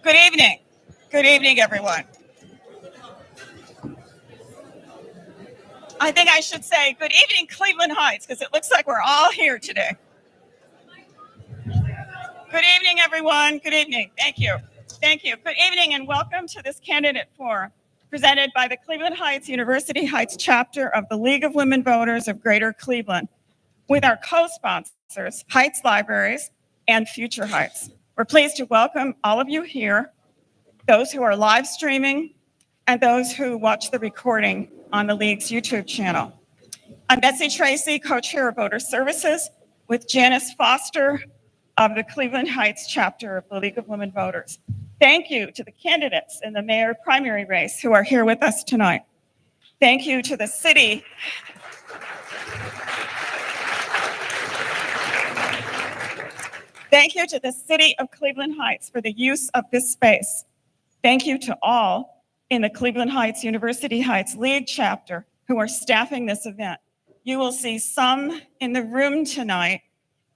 Good evening. Good evening, everyone. I think I should say good evening, Cleveland Heights, because it looks like we're all here today. Good evening, everyone. Good evening. Thank you. Thank you. Good evening and welcome to this candidate forum presented by the Cleveland Heights University Heights chapter of the League of Women Voters of Greater Cleveland with our co-sponsors, Heights Libraries and Future Heights. We're pleased to welcome all of you here, those who are live streaming, and those who watch the recording on the League's YouTube channel. I'm Betsy Tracy, co-chair of Voter Services, with Janice Foster of the Cleveland Heights chapter of the League of Women Voters. Thank you to the candidates in the mayor primary race who are here with us tonight. Thank you to the city. Thank you to the city of Cleveland Heights for the use of this space. Thank you to all in the Cleveland Heights University Heights League chapter who are staffing this event. You will see some in the room tonight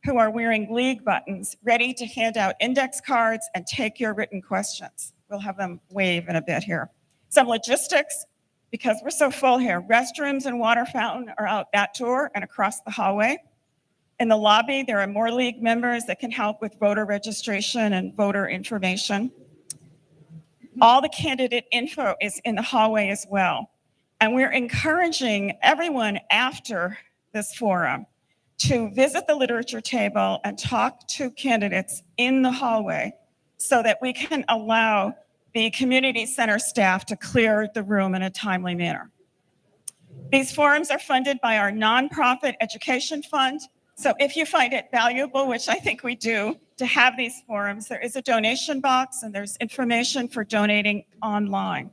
who are wearing League buttons, ready to hand out index cards and take your written questions. We'll have them wave in a bit here. Some logistics, because we're so full here. Restrooms and water fountain are out that door and across the hallway. In the lobby, there are more League members that can help with voter registration and voter information. All the candidate info is in the hallway as well. And we're encouraging everyone after this forum to visit the literature table and talk to candidates in the hallway so that we can allow the community center staff to clear the room in a timely manner. These forums are funded by our nonprofit education fund. So if you find it valuable, which I think we do, to have these forums, there is a donation box and there's information for donating online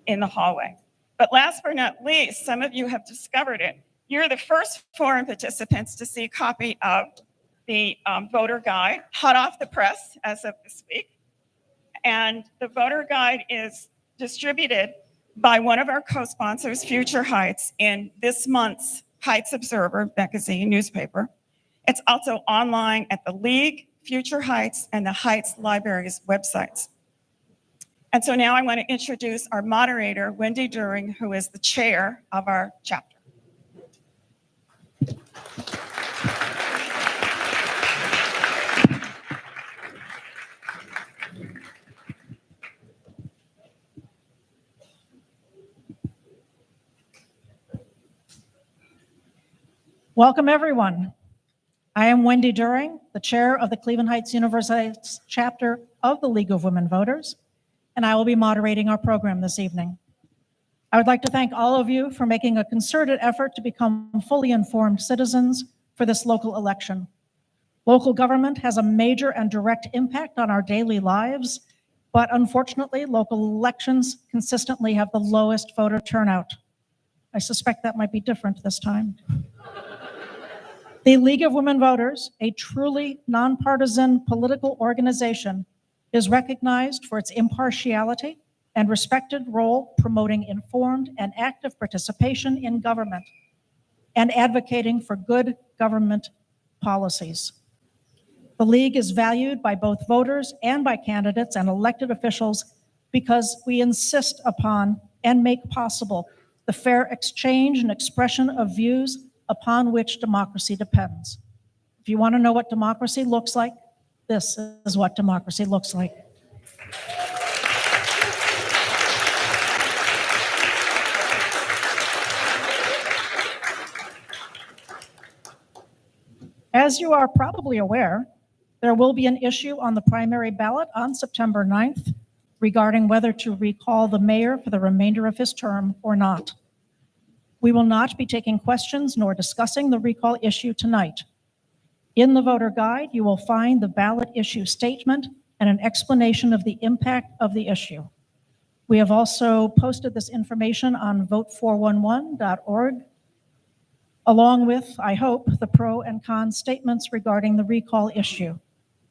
in the hallway. But last but not least, some of you have discovered it. You're the first forum participants to see a copy of the voter guide, hot off the press as of this week. And the voter guide is distributed by one of our co-sponsors, Future Heights, in this month's Heights Observer magazine newspaper. It's also online at the League, Future Heights, and the Heights Libraries websites. And so now I want to introduce our moderator, Wendy During, who is the chair of our chapter. Welcome, everyone. I am Wendy During, the chair of the Cleveland Heights University chapter of the League of Women Voters, and I will be moderating our program this evening. I would like to thank all of you for making a concerted effort to become fully informed citizens for this local election. Local government has a major and direct impact on our daily lives, but unfortunately, local elections consistently have the lowest voter turnout. I suspect that might be different this time. The League of Women Voters, a truly nonpartisan political organization, is recognized for its impartiality and respected role promoting informed and active participation in government and advocating for good government policies. The League is valued by both voters and by candidates and elected officials because we insist upon and make possible the fair exchange and expression of views upon which democracy depends. If you want to know what democracy looks like, this is what democracy looks like. As you are probably aware, there will be an issue on the primary ballot on September 9th regarding whether to recall the mayor for the remainder of his term or not. We will not be taking questions nor discussing the recall issue tonight. In the voter guide, you will find the ballot issue statement and an explanation of the impact of the issue. We have also posted this information on vote411.org, along with, I hope, the pro and con statements regarding the recall issue.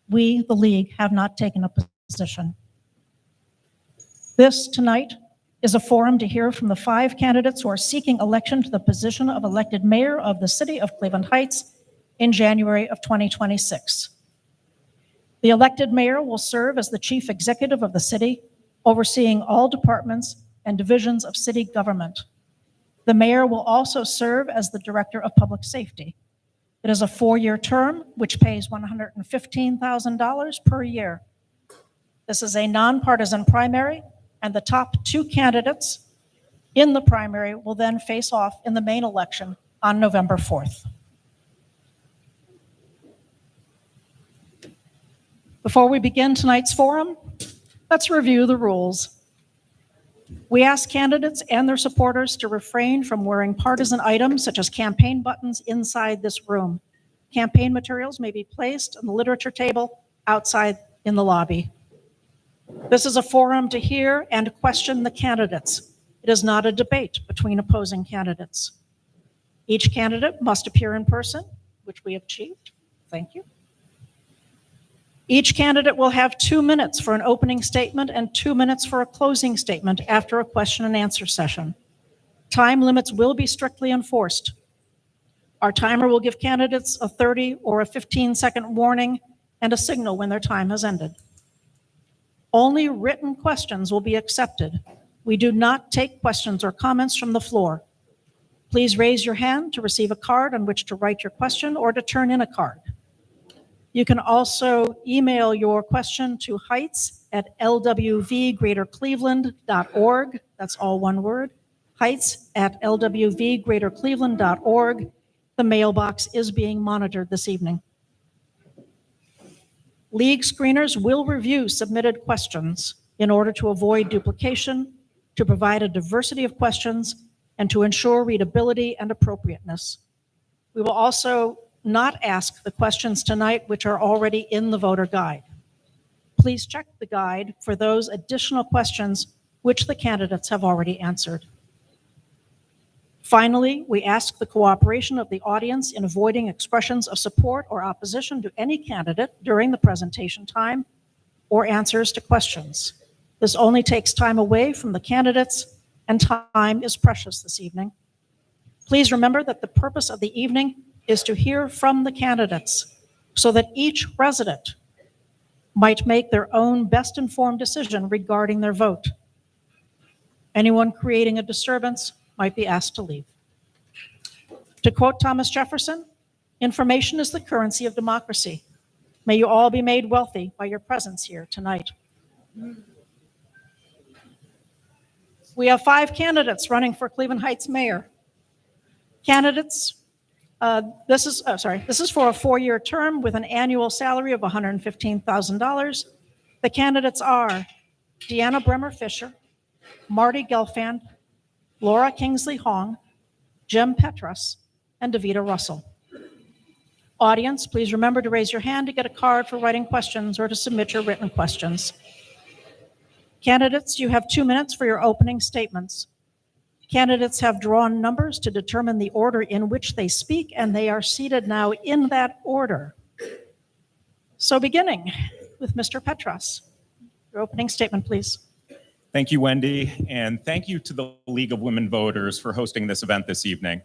We, the League, have not taken a position. This tonight is a forum to hear from the 5 candidates who are seeking election to the position of elected mayor of the city of Cleveland Heights in January of 2026. The elected mayor will serve as the chief executive of the city, overseeing all departments and divisions of city government. The mayor will also serve as the director of public safety. It is a 4-year term, which pays $115,000 per year. This is a nonpartisan primary, and the top 2 candidates in the primary will then face off in the main election on November 4th. Before we begin tonight's forum, let's review the rules. We ask candidates and their supporters to refrain from wearing partisan items such as campaign buttons inside this room. Campaign materials may be placed on the literature table outside in the lobby. This is a forum to hear and question the candidates. It is not a debate between opposing candidates. Each candidate must appear in person, which we have achieved. Thank you. Each candidate will have 2 minutes for an opening statement and 2 minutes for a closing statement after a question and answer session. Time limits will be strictly enforced. Our timer will give candidates a 30 or a 15-second warning and a signal when their time has ended. Only written questions will be accepted. We do not take questions or comments from the floor. Please raise your hand to receive a card on which to write your question or to turn in a card. You can also email your question to heights@lwvgreatercleveland.org. That's all one word, heights@lwvgreatercleveland.org. The mailbox is being monitored this evening. League screeners will review submitted questions in order to avoid duplication, to provide a diversity of questions, and to ensure readability and appropriateness. We will also not ask the questions tonight which are already in the voter guide. Please check the guide for those additional questions which the candidates have already answered. Finally, we ask the cooperation of the audience in avoiding expressions of support or opposition to any candidate during the presentation time or answers to questions. This only takes time away from the candidates, and time is precious this evening. Please remember that the purpose of the evening is to hear from the candidates so that each resident might make their own best-informed decision regarding their vote. Anyone creating a disturbance might be asked to leave. To quote Thomas Jefferson, information is the currency of democracy. May you all be made wealthy by your presence here tonight. We have 5 candidates running for Cleveland Heights mayor. Candidates, this is for a 4-year term with an annual salary of $115,000. The candidates are Deanna Bremer Fisher, Marty Gelfand, Laura Kingsley Hong, Jim Petras, and Davita Russell. Audience, please remember to raise your hand to get a card for writing questions or to submit your written questions. Candidates, you have 2 minutes for your opening statements. Candidates have drawn numbers to determine the order in which they speak, and they are seated now in that order. So beginning with Mr. Petras, your opening statement, please. Thank you, Wendy, and thank you to the League of Women Voters for hosting this event this evening.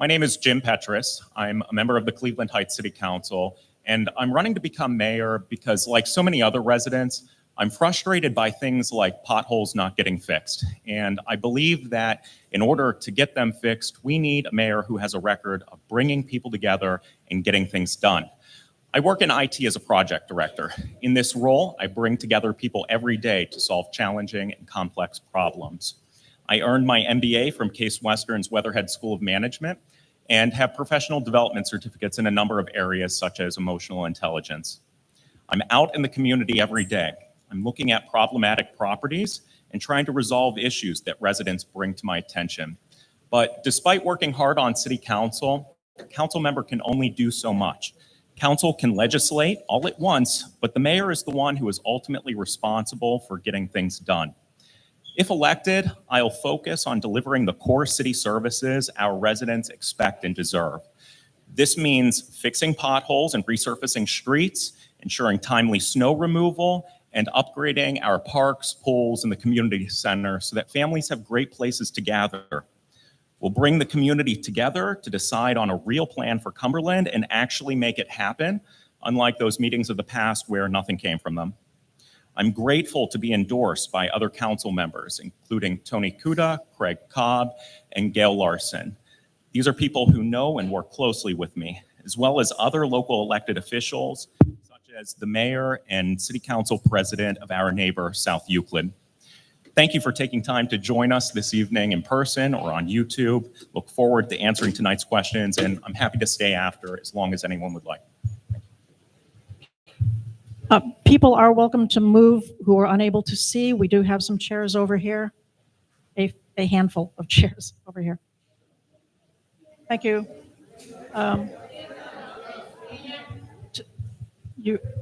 My name is Jim Petras. I'm a member of the Cleveland Heights City Council, and I'm running to become mayor because, like so many other residents, I'm frustrated by things like potholes not getting fixed. And I believe that in order to get them fixed, we need a mayor who has a record of bringing people together and getting things done. I work in IT as a project director. In this role, I bring together people every day to solve challenging and complex problems. I earned my MBA from Case Western's Weatherhead School of Management and have professional development certificates in a number of areas such as emotional intelligence. I'm out in the community every day. I'm looking at problematic properties and trying to resolve issues that residents bring to my attention. But despite working hard on city council, a council member can only do so much. Council can legislate all at once, but the mayor is the one who is ultimately responsible for getting things done. If elected, I'll focus on delivering the core city services our residents expect and deserve. This means fixing potholes and resurfacing streets, ensuring timely snow removal, and upgrading our parks, pools, and the community center so that families have great places to gather. We'll bring the community together to decide on a real plan for Cumberland and actually make it happen. unlike those meetings of the past where nothing came from them. I'm grateful to be endorsed by other council members, including Tony Kuda, Craig Cobb, and Gail Larson. These are people who know and work closely with me, as well as other local elected officials, such as the mayor and city council president of our neighbor, South Euclid. Thank you for taking time to join us this evening in person or on YouTube. Look forward to answering tonight's questions, and I'm happy to stay after as long as anyone would like. People are welcome to move who are unable to see. We do have some chairs over here, a handful of chairs over here. Thank you.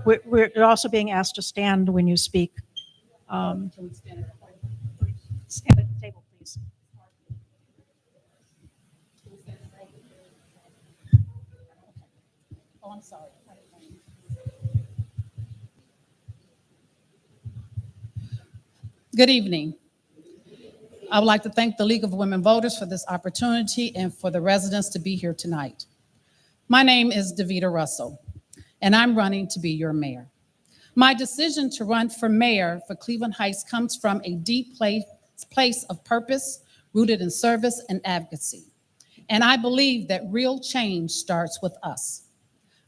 We're also being asked to stand when you speak. Stand at the table, please. Oh, I'm sorry. Good evening. I would like to thank the League of Women Voters for this opportunity and for the residents to be here tonight. My name is Davita Russell, and I'm running to be your mayor. My decision to run for mayor for Cleveland Heights comes from a deep place of purpose, rooted in service and advocacy. And I believe that real change starts with us.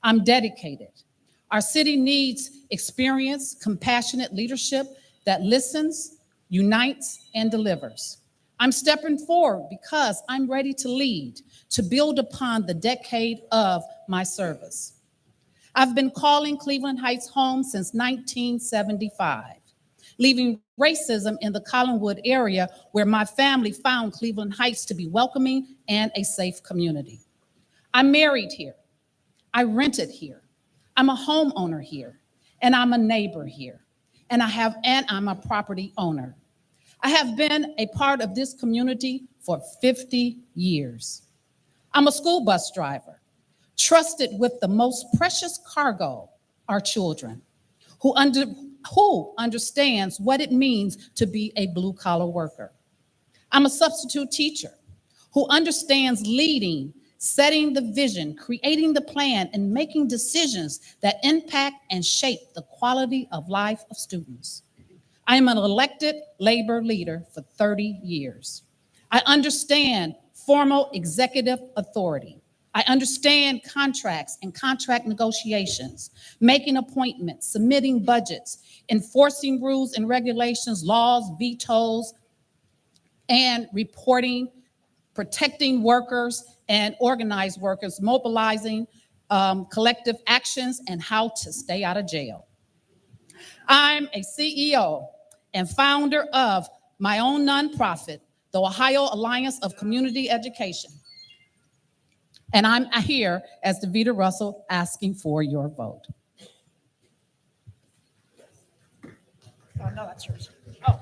I'm dedicated. Our city needs experienced, compassionate leadership that listens, unites, and delivers. I'm stepping forward because I'm ready to lead, to build upon the decade of my service. I've been calling Cleveland Heights home since 1975, leaving racism in the Collinwood area where my family found Cleveland Heights to be welcoming and a safe community. I'm married here. I rented here. I'm a homeowner here, and I'm a neighbor here. And I'm a property owner. I have been a part of this community for 50 years. I'm a school bus driver, trusted with the most precious cargo, our children, who understands what it means to be a blue-collar worker. I'm a substitute teacher who understands leading, setting the vision, creating the plan, and making decisions that impact and shape the quality of life of students. I am an elected labor leader for 30 years. I understand formal executive authority. I understand contracts and contract negotiations, making appointments, submitting budgets, enforcing rules and regulations, laws, vetoes, and reporting, protecting workers and organized workers, mobilizing collective actions, and how to stay out of jail. I'm a CEO and founder of my own nonprofit, the Ohio Alliance of Community Education. And I'm here as Davita Russell asking for your vote. Oh, no, that's yours. Oh.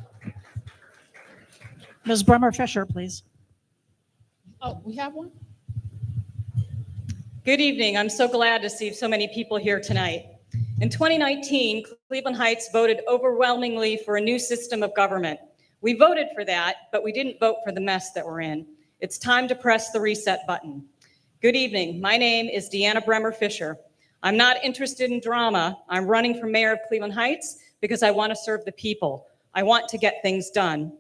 Ms. Bremer Fisher, please. Oh, we have one? Good evening. I'm so glad to see so many people here tonight. In 2019, Cleveland Heights voted overwhelmingly for a new system of government. We voted for that, but we didn't vote for the mess that we're in. It's time to press the reset button. Good evening. My name is Deanna Bremer Fisher. I'm not interested in drama. I'm running for mayor of Cleveland Heights because I want to serve the people. I want to get things done.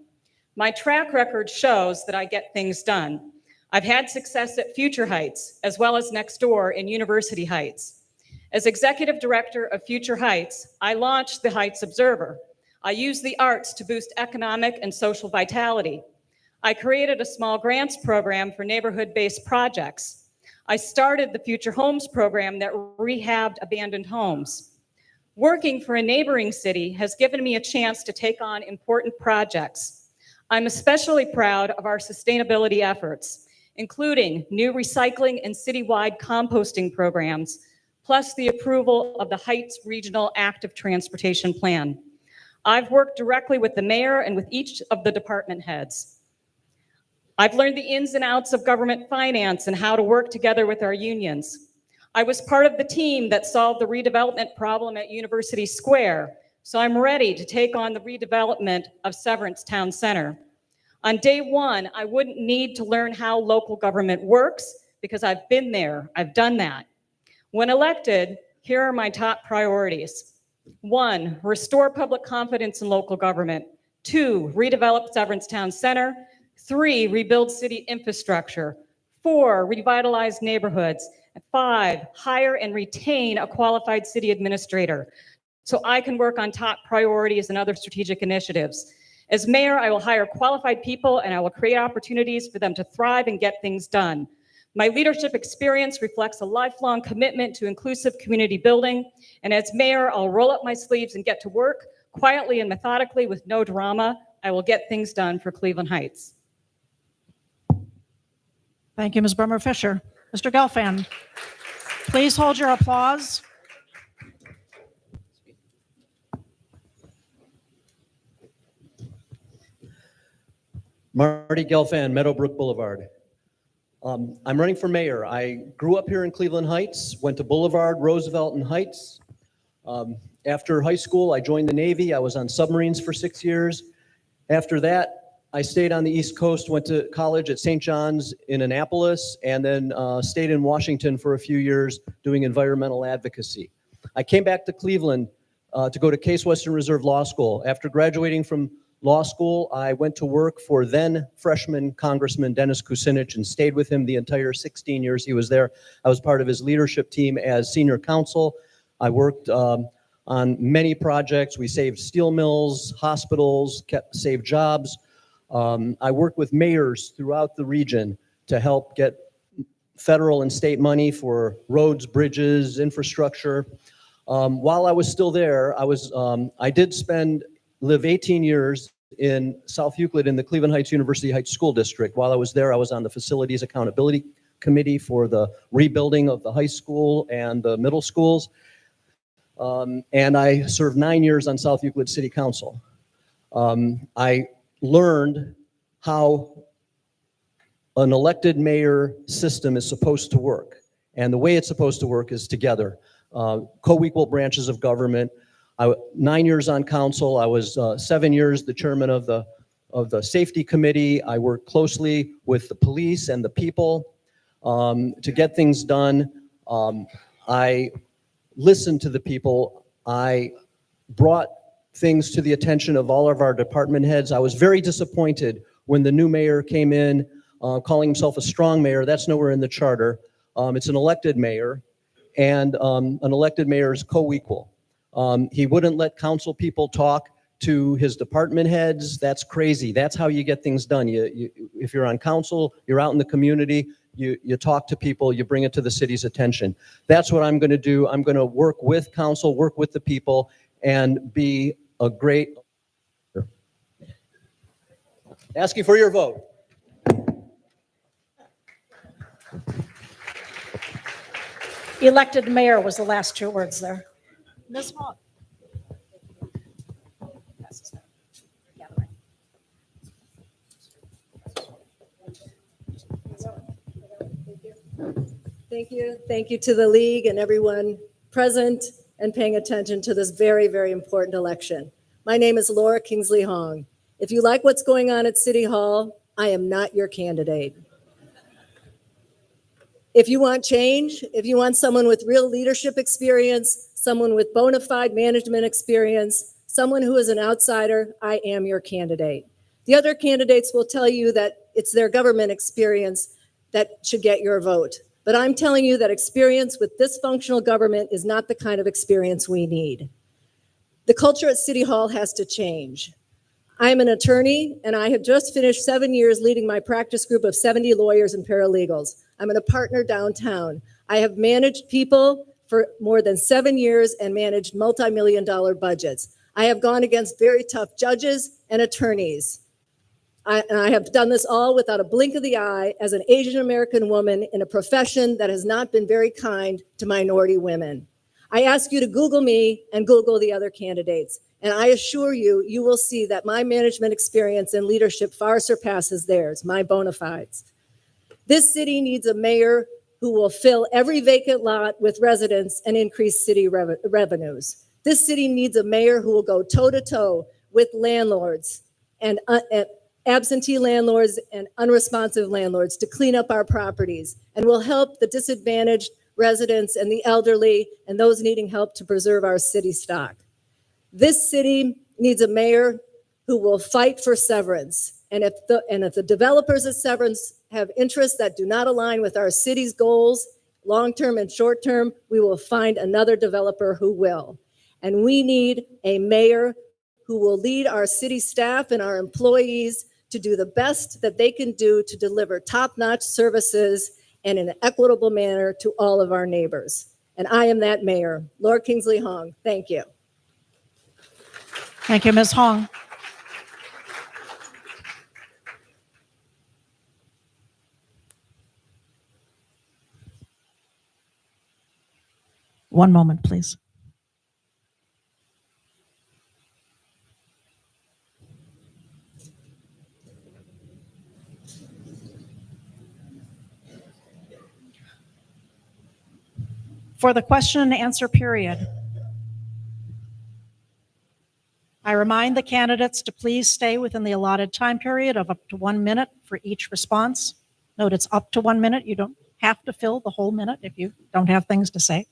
My track record shows that I get things done. I've had success at Future Heights, as well as next door in University Heights. As executive director of Future Heights, I launched the Heights Observer. I used the arts to boost economic and social vitality. I created a small grants program for neighborhood-based projects. I started the Future Homes program that rehabbed abandoned homes. Working for a neighboring city has given me a chance to take on important projects. I'm especially proud of our sustainability efforts, including new recycling and citywide composting programs, plus the approval of the Heights Regional Active Transportation Plan. I've worked directly with the mayor and with each of the department heads. I've learned the ins and outs of government finance and how to work together with our unions. I was part of the team that solved the redevelopment problem at University Square, so I'm ready to take on the redevelopment of Severance Town Center. On day one, I wouldn't need to learn how local government works because I've been there, I've done that. When elected, Here are my top priorities. 1, restore public confidence in local government. 2, redevelop Severance Town Center. 3, rebuild city infrastructure. 4, revitalize neighborhoods. 5, hire and retain a qualified city administrator so I can work on top priorities and other strategic initiatives. As mayor, I will hire qualified people and I will create opportunities for them to thrive and get things done. My leadership experience reflects a lifelong commitment to inclusive community building. And as mayor, I'll roll up my sleeves and get to work quietly and methodically with no drama. I will get things done for Cleveland Heights. Thank you, Ms. Bremer Fisher. Mr. Gelfand, please hold your applause. Marty Gelfand, Meadowbrook Boulevard. I'm running for mayor. I grew up here in Cleveland Heights, went to Boulevard, Roosevelt, and Heights. After high school, I joined the Navy. I was on submarines for 6 years. After that, I stayed on the East Coast, went to college at St. John's in Annapolis, and then stayed in Washington for a few years doing environmental advocacy. I came back to Cleveland to go to Case Western Reserve Law School. After graduating from law school, I went to work for then freshman Congressman Dennis Kucinich and stayed with him the entire 16 years he was there. I was part of his leadership team as senior counsel. I worked on many projects. We saved steel mills, hospitals, saved jobs. I worked with mayors throughout the region to help get federal and state money for roads, bridges, infrastructure. While I was still there, I did live 18 years in South Euclid in the Cleveland Heights University Heights School District. While I was there, I was on the Facilities Accountability Committee for the rebuilding of the high school and the middle schools. And I served 9 years on South Euclid City Council. I learned how an elected mayor system is supposed to work. And the way it's supposed to work is together. Co-equal branches of government. 9 years on council. I was 7 years the chairman of the safety committee. I worked closely with the police and the people to get things done. I listened to the people. I brought things to the attention of all of our department heads. I was very disappointed when the new mayor came in calling himself a strong mayor. That's nowhere in the charter. It's an elected mayor, and an elected mayor is co-equal. He wouldn't let council people talk to his department heads. That's crazy. That's how you get things done. If you're on council, you're out in the community, you talk to people, you bring it to the city's attention. That's what I'm going to do. I'm going to work with council, work with the people, and be a great. Ask you for your vote. Elected mayor was the last 2 words there. Ms. Hall. Thank you. Thank you to the league and everyone present and paying attention to this very, very important election. My name is Laura Kingsley Hong. If you like what's going on at City Hall, I am not your candidate. If you want change, if you want someone with real leadership experience, someone with bona fide management experience, someone who is an outsider, I am your candidate. The other candidates will tell you that it's their government experience that should get your vote. But I'm telling you that experience with dysfunctional government is not the kind of experience we need. The culture at City Hall has to change. I'm an attorney, and I have just finished 7 years leading my practice group of 70 lawyers and paralegals. I'm a partner downtown. I have managed people for more than 7 years and managed multi-million-dollar budgets. I have gone against very tough judges and attorneys. And I have done this all without a blink of the eye as an Asian American woman in a profession that has not been very kind to minority women. I ask you to Google me and Google the other candidates. And I assure you, you will see that my management experience and leadership far surpasses theirs, my bona fides. This city needs a mayor who will fill every vacant lot with residents and increase city revenues. This city needs a mayor who will go toe-to-toe with landlords and absentee landlords and unresponsive landlords to clean up our properties and will help the disadvantaged residents, and the elderly, and those needing help to preserve our city stock. This city needs a mayor who will fight for severance. And if the developers of severance have interests that do not align with our city's goals, long-term and short-term, we will find another developer who will. And we need a mayor who will lead our city staff and our employees to do the best that they can do to deliver top-notch services in an equitable manner to all of our neighbors. And I am that mayor, Lord Kingsley Hong. Thank you. Thank you, Ms. Hong. One moment, please. For the question and answer period, I remind the candidates to please stay within the allotted time period of up to 1 minute for each response. Note it's up to 1 minute. You don't have to fill the whole minute if you don't have things to say.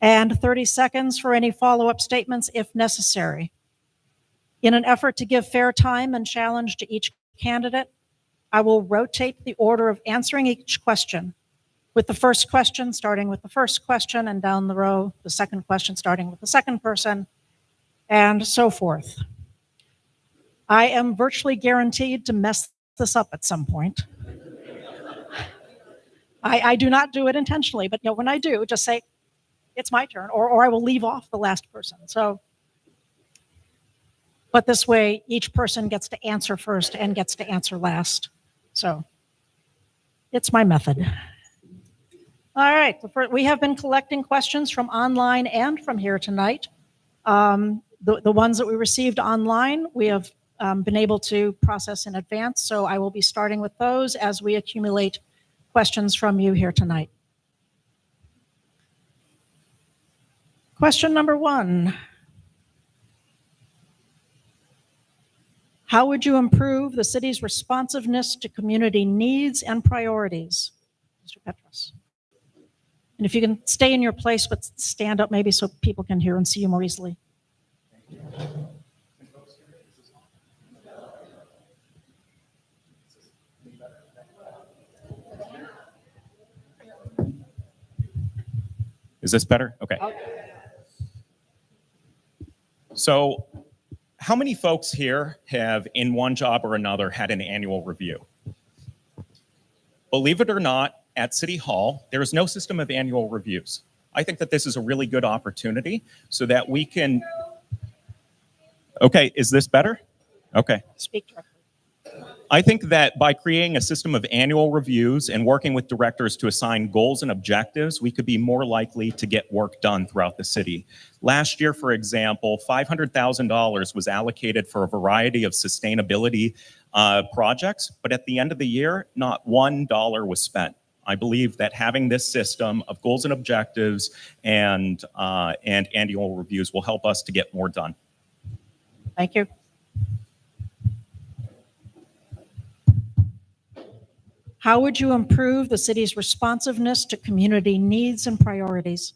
And 30 seconds for any follow-up statements if necessary. In an effort to give fair time and challenge to each candidate, I will rotate the order of answering each question, with the first question starting with the first question, and down the row, the second question starting with the second person, and so forth. I am virtually guaranteed to mess this up at some point. I do not do it intentionally, but when I do, just say, it's my turn, or I will leave off the last person. But this way, each person gets to answer first and gets to answer last. So it's my method. All right, we have been collecting questions from online and from here tonight. The ones that we received online, we have been able to process in advance, so I will be starting with those as we accumulate questions from you here tonight. Question number 1. How would you improve the city's responsiveness to community needs and priorities? Mr. Petros. And if you can stay in your place, but stand up maybe so people can hear and see you more easily. Is this better? Okay. So how many folks here have, in one job or another, had an annual review? Believe it or not, at City Hall, there is no system of annual reviews. I think that this is a really good opportunity so that we can... Okay, is this better? Okay. Speak directly. I think that by creating a system of annual reviews and working with directors to assign goals and objectives, we could be more likely to get work done throughout the city. Last year, for example, $500,000 was allocated for a variety of sustainability projects, but at the end of the year, not $1 was spent. I believe that having this system of goals and objectives and annual reviews will help us to get more done. Thank you. How would you improve the city's responsiveness to community needs and priorities?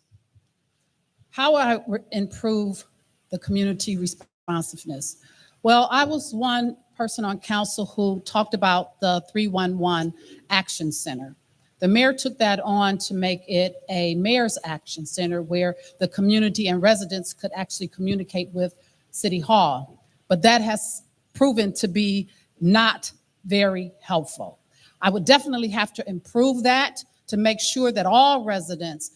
How would I improve the community responsiveness? Well, I was one person on council who talked about the 311 Action Center. The mayor took that on to make it a mayor's action center where the community and residents could actually communicate with City Hall. But that has proven to be not very helpful. I would definitely have to improve that to make sure that all residents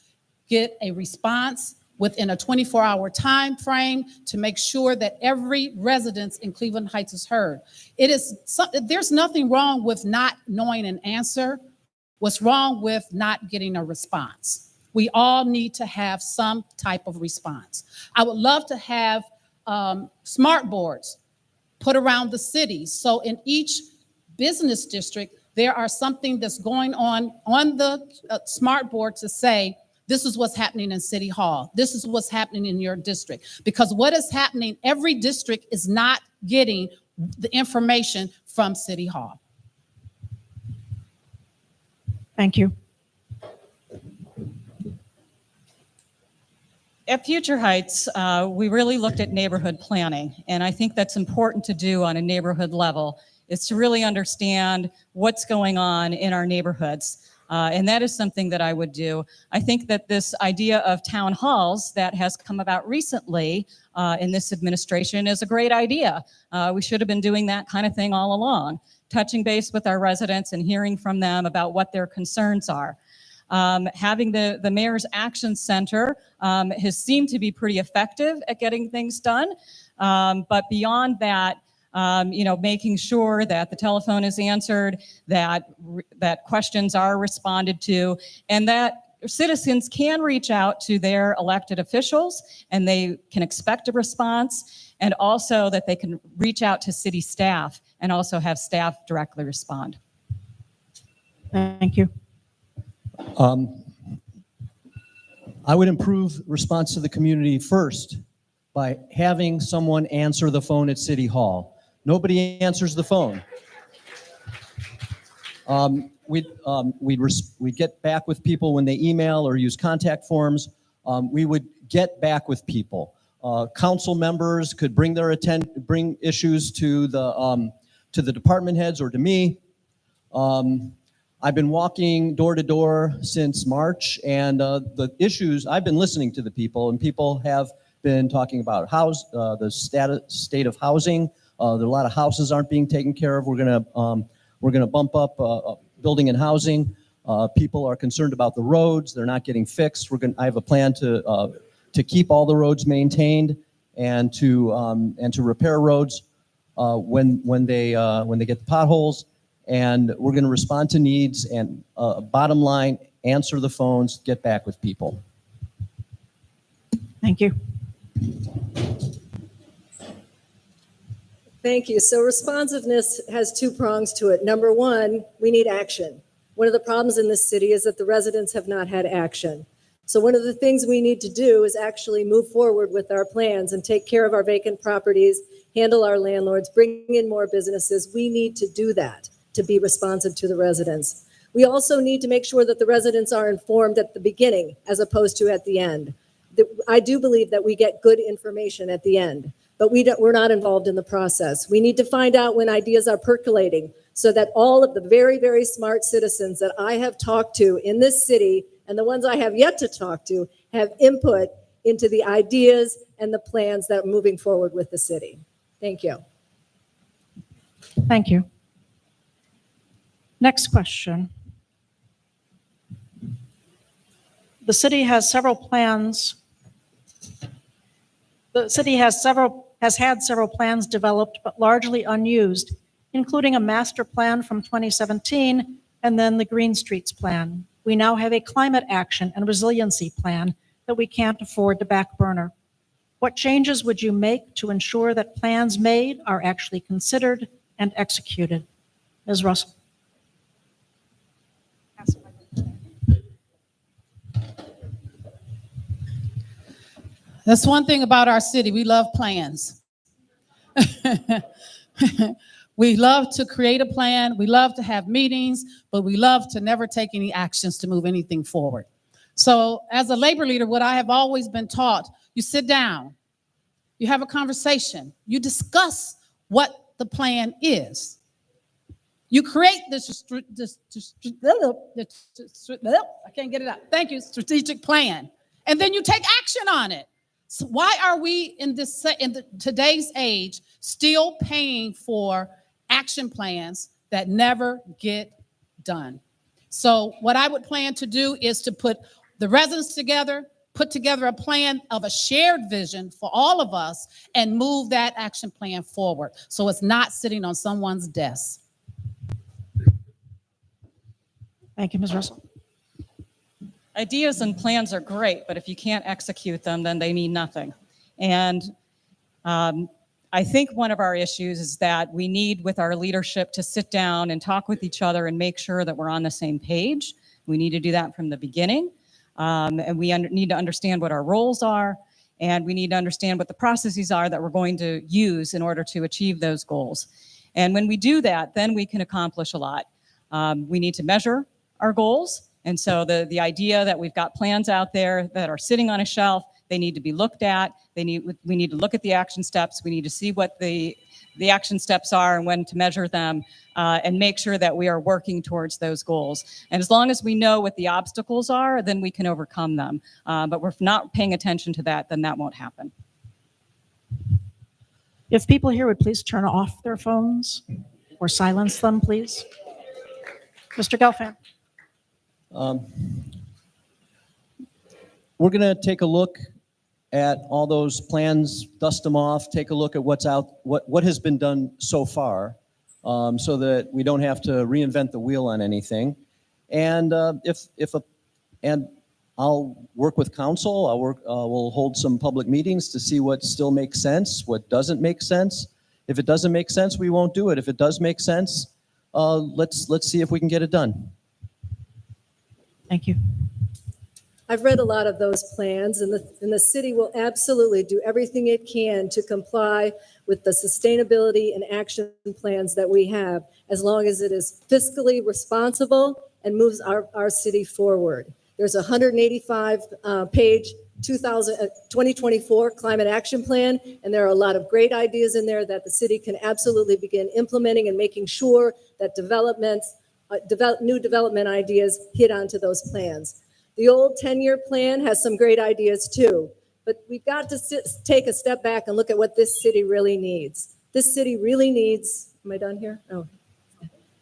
get a response within a 24-hour time frame to make sure that every resident in Cleveland Heights is heard. There's nothing wrong with not knowing an answer. What's wrong with not getting a response? We all need to have some type of response. I would love to have smart boards put around the city. So in each business district, there are something that's going on the smart board to say, this is what's happening in City Hall. This is what's happening in your district. Because what is happening, every district is not getting the information from City Hall. Thank you. At Future Heights, we really looked at neighborhood planning, and I think that's important to do on a neighborhood level, is to really understand what's going on in our neighborhoods. And that is something that I would do. I think that this idea of town halls that has come about recently in this administration is a great idea. We should have been doing that kind of thing all along, touching base with our residents and hearing from them about what their concerns are. Having the Mayor's Action Center has seemed to be pretty effective at getting things done. But beyond that, making sure that the telephone is answered, that questions are responded to, and that citizens can reach out to their elected officials and they can expect a response, and also that they can reach out to city staff and also have staff directly respond. Thank you. I would improve response to the community first by having someone answer the phone at City Hall. Nobody answers the phone. We'd get back with people when they email or use contact forms. We would get back with people. Council members could bring issues to the department heads or to me. I've been walking door to door since March, and the issues, I've been listening to the people, and people have been talking about the state of housing. There are a lot of houses aren't being taken care of. We're gonna bump up building and housing. People are concerned about the roads; they're not getting fixed. I have a plan to keep all the roads maintained and to repair roads when they get the potholes. And we're going to respond to needs and bottom line, answer the phones, get back with people. Thank you. Thank you. So responsiveness has two prongs to it. Number one, we need action. One of the problems in this city is that the residents have not had action. So one of the things we need to do is actually move forward with our plans and take care of our vacant properties, handle our landlords, bring in more businesses. We need to do that to be responsive to the residents. We also need to make sure that the residents are informed at the beginning as opposed to at the end. I do believe that we get good information at the end, but we're not involved in the process. We need to find out when ideas are percolating so that all of the very, very smart citizens that I have talked to in this city and the ones I have yet to talk to have input into the ideas and the plans that are moving forward with the city. Thank you. Thank you. Next question. The city has several plans. The city has had several plans developed, but largely unused, including a master plan from 2017 and then the Green Streets Plan. We now have a climate action and resiliency plan that we can't afford to back burner. What changes would you make to ensure that plans made are actually considered and executed? Ms. Russell. That's one thing about our city. We love plans. We love to create a plan. We love to have meetings, but we love to never take any actions to move anything forward. So as a labor leader, what I have always been taught, you sit down, you have a conversation, you discuss what the plan is. You create this I can't get it out. Thank you, strategic plan. And then you take action on it. So why are we in today's age still paying for action plans that never get done? So what I would plan to do is to put the residents together, put together a plan of a shared vision for all of us and move that action plan forward so it's not sitting on someone's desk. Thank you, Ms. Russell. Ideas and plans are great, but if you can't execute them, then they mean nothing. And I think one of our issues is that we need, with our leadership, to sit down and talk with each other and make sure that we're on the same page. We need to do that from the beginning. And we need to understand what our roles are, and we need to understand what the processes are that we're going to use in order to achieve those goals. And when we do that, then we can accomplish a lot. We need to measure our goals. And so the idea that we've got plans out there that are sitting on a shelf They need to be looked at. We need to look at the action steps. We need to see what the action steps are and when to measure them, and make sure that we are working towards those goals. And as long as we know what the obstacles are, then we can overcome them. But we're not paying attention to that, then that won't happen. If people here would please turn off their phones or silence them, please. Mr. Gelfand. We're going to take a look at all those plans, dust them off, take a look at what has been done so far, so that we don't have to reinvent the wheel on anything. And and I'll work with council. We'll hold some public meetings to see what still makes sense, what doesn't make sense. If it doesn't make sense, we won't do it. If it does make sense, let's see if we can get it done. Thank you. I've read a lot of those plans, and the city will absolutely do everything it can to comply with the sustainability and action plans that we have, as long as it is fiscally responsible and moves our city forward. There's a 185-page 2024 climate action plan, and there are a lot of great ideas in there that the city can absolutely begin implementing and making sure that new development ideas hit onto those plans. The old 10-year plan has some great ideas too, but we've got to take a step back and look at what this city really needs. This city really needs, am I done here? Oh.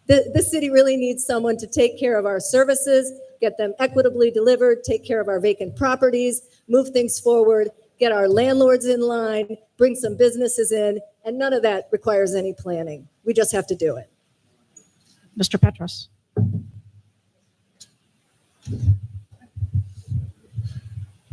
This city really needs someone to take care of our services, get them equitably delivered, take care of our vacant properties, move things forward, get our landlords in line, bring some businesses in, and none of that requires any planning. We just have to do it. Mr. Petros.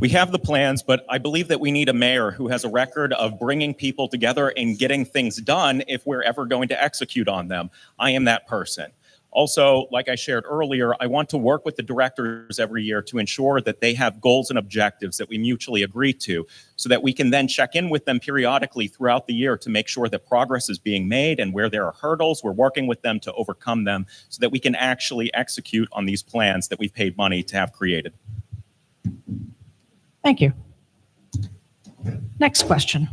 We have the plans, but I believe that we need a mayor who has a record of bringing people together and getting things done if we're ever going to execute on them. I am that person. Also, like I shared earlier, I want to work with the directors every year to ensure that they have goals and objectives that we mutually agree to, so that we can then check in with them periodically throughout the year to make sure that progress is being made, and where there are hurdles, we're working with them to overcome them so that we can actually execute on these plans that we've paid money to have created. Thank you. Next question.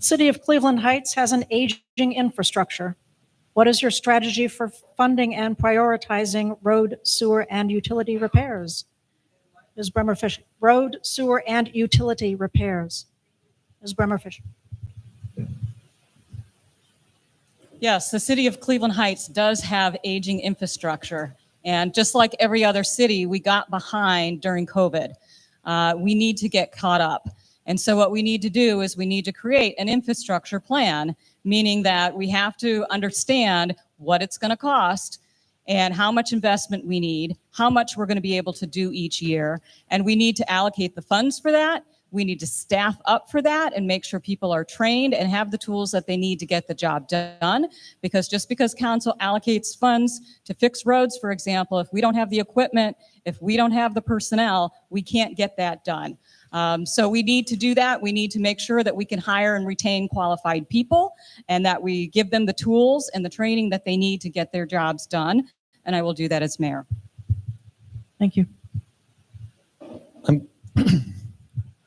City of Cleveland Heights has an aging infrastructure. What is your strategy for funding and prioritizing road, sewer, and utility repairs? Ms. Bremer-Fisher. Road, sewer, and utility repairs. Ms. Bremer-Fisher. Yes, the city of Cleveland Heights does have aging infrastructure. And just like every other city, we got behind during COVID. We need to get caught up. And so what we need to do is we need to create an infrastructure plan, meaning that we have to understand what it's going to cost and how much investment we need, how much we're going to be able to do each year. And we need to allocate the funds for that. We need to staff up for that and make sure people are trained and have the tools that they need to get the job done. Because just because council allocates funds to fix roads, for example, if we don't have the equipment, if we don't have the personnel, we can't get that done. So we need to do that. We need to make sure that we can hire and retain qualified people, and that we give them the tools and the training that they need to get their jobs done. And I will do that as mayor. Thank you.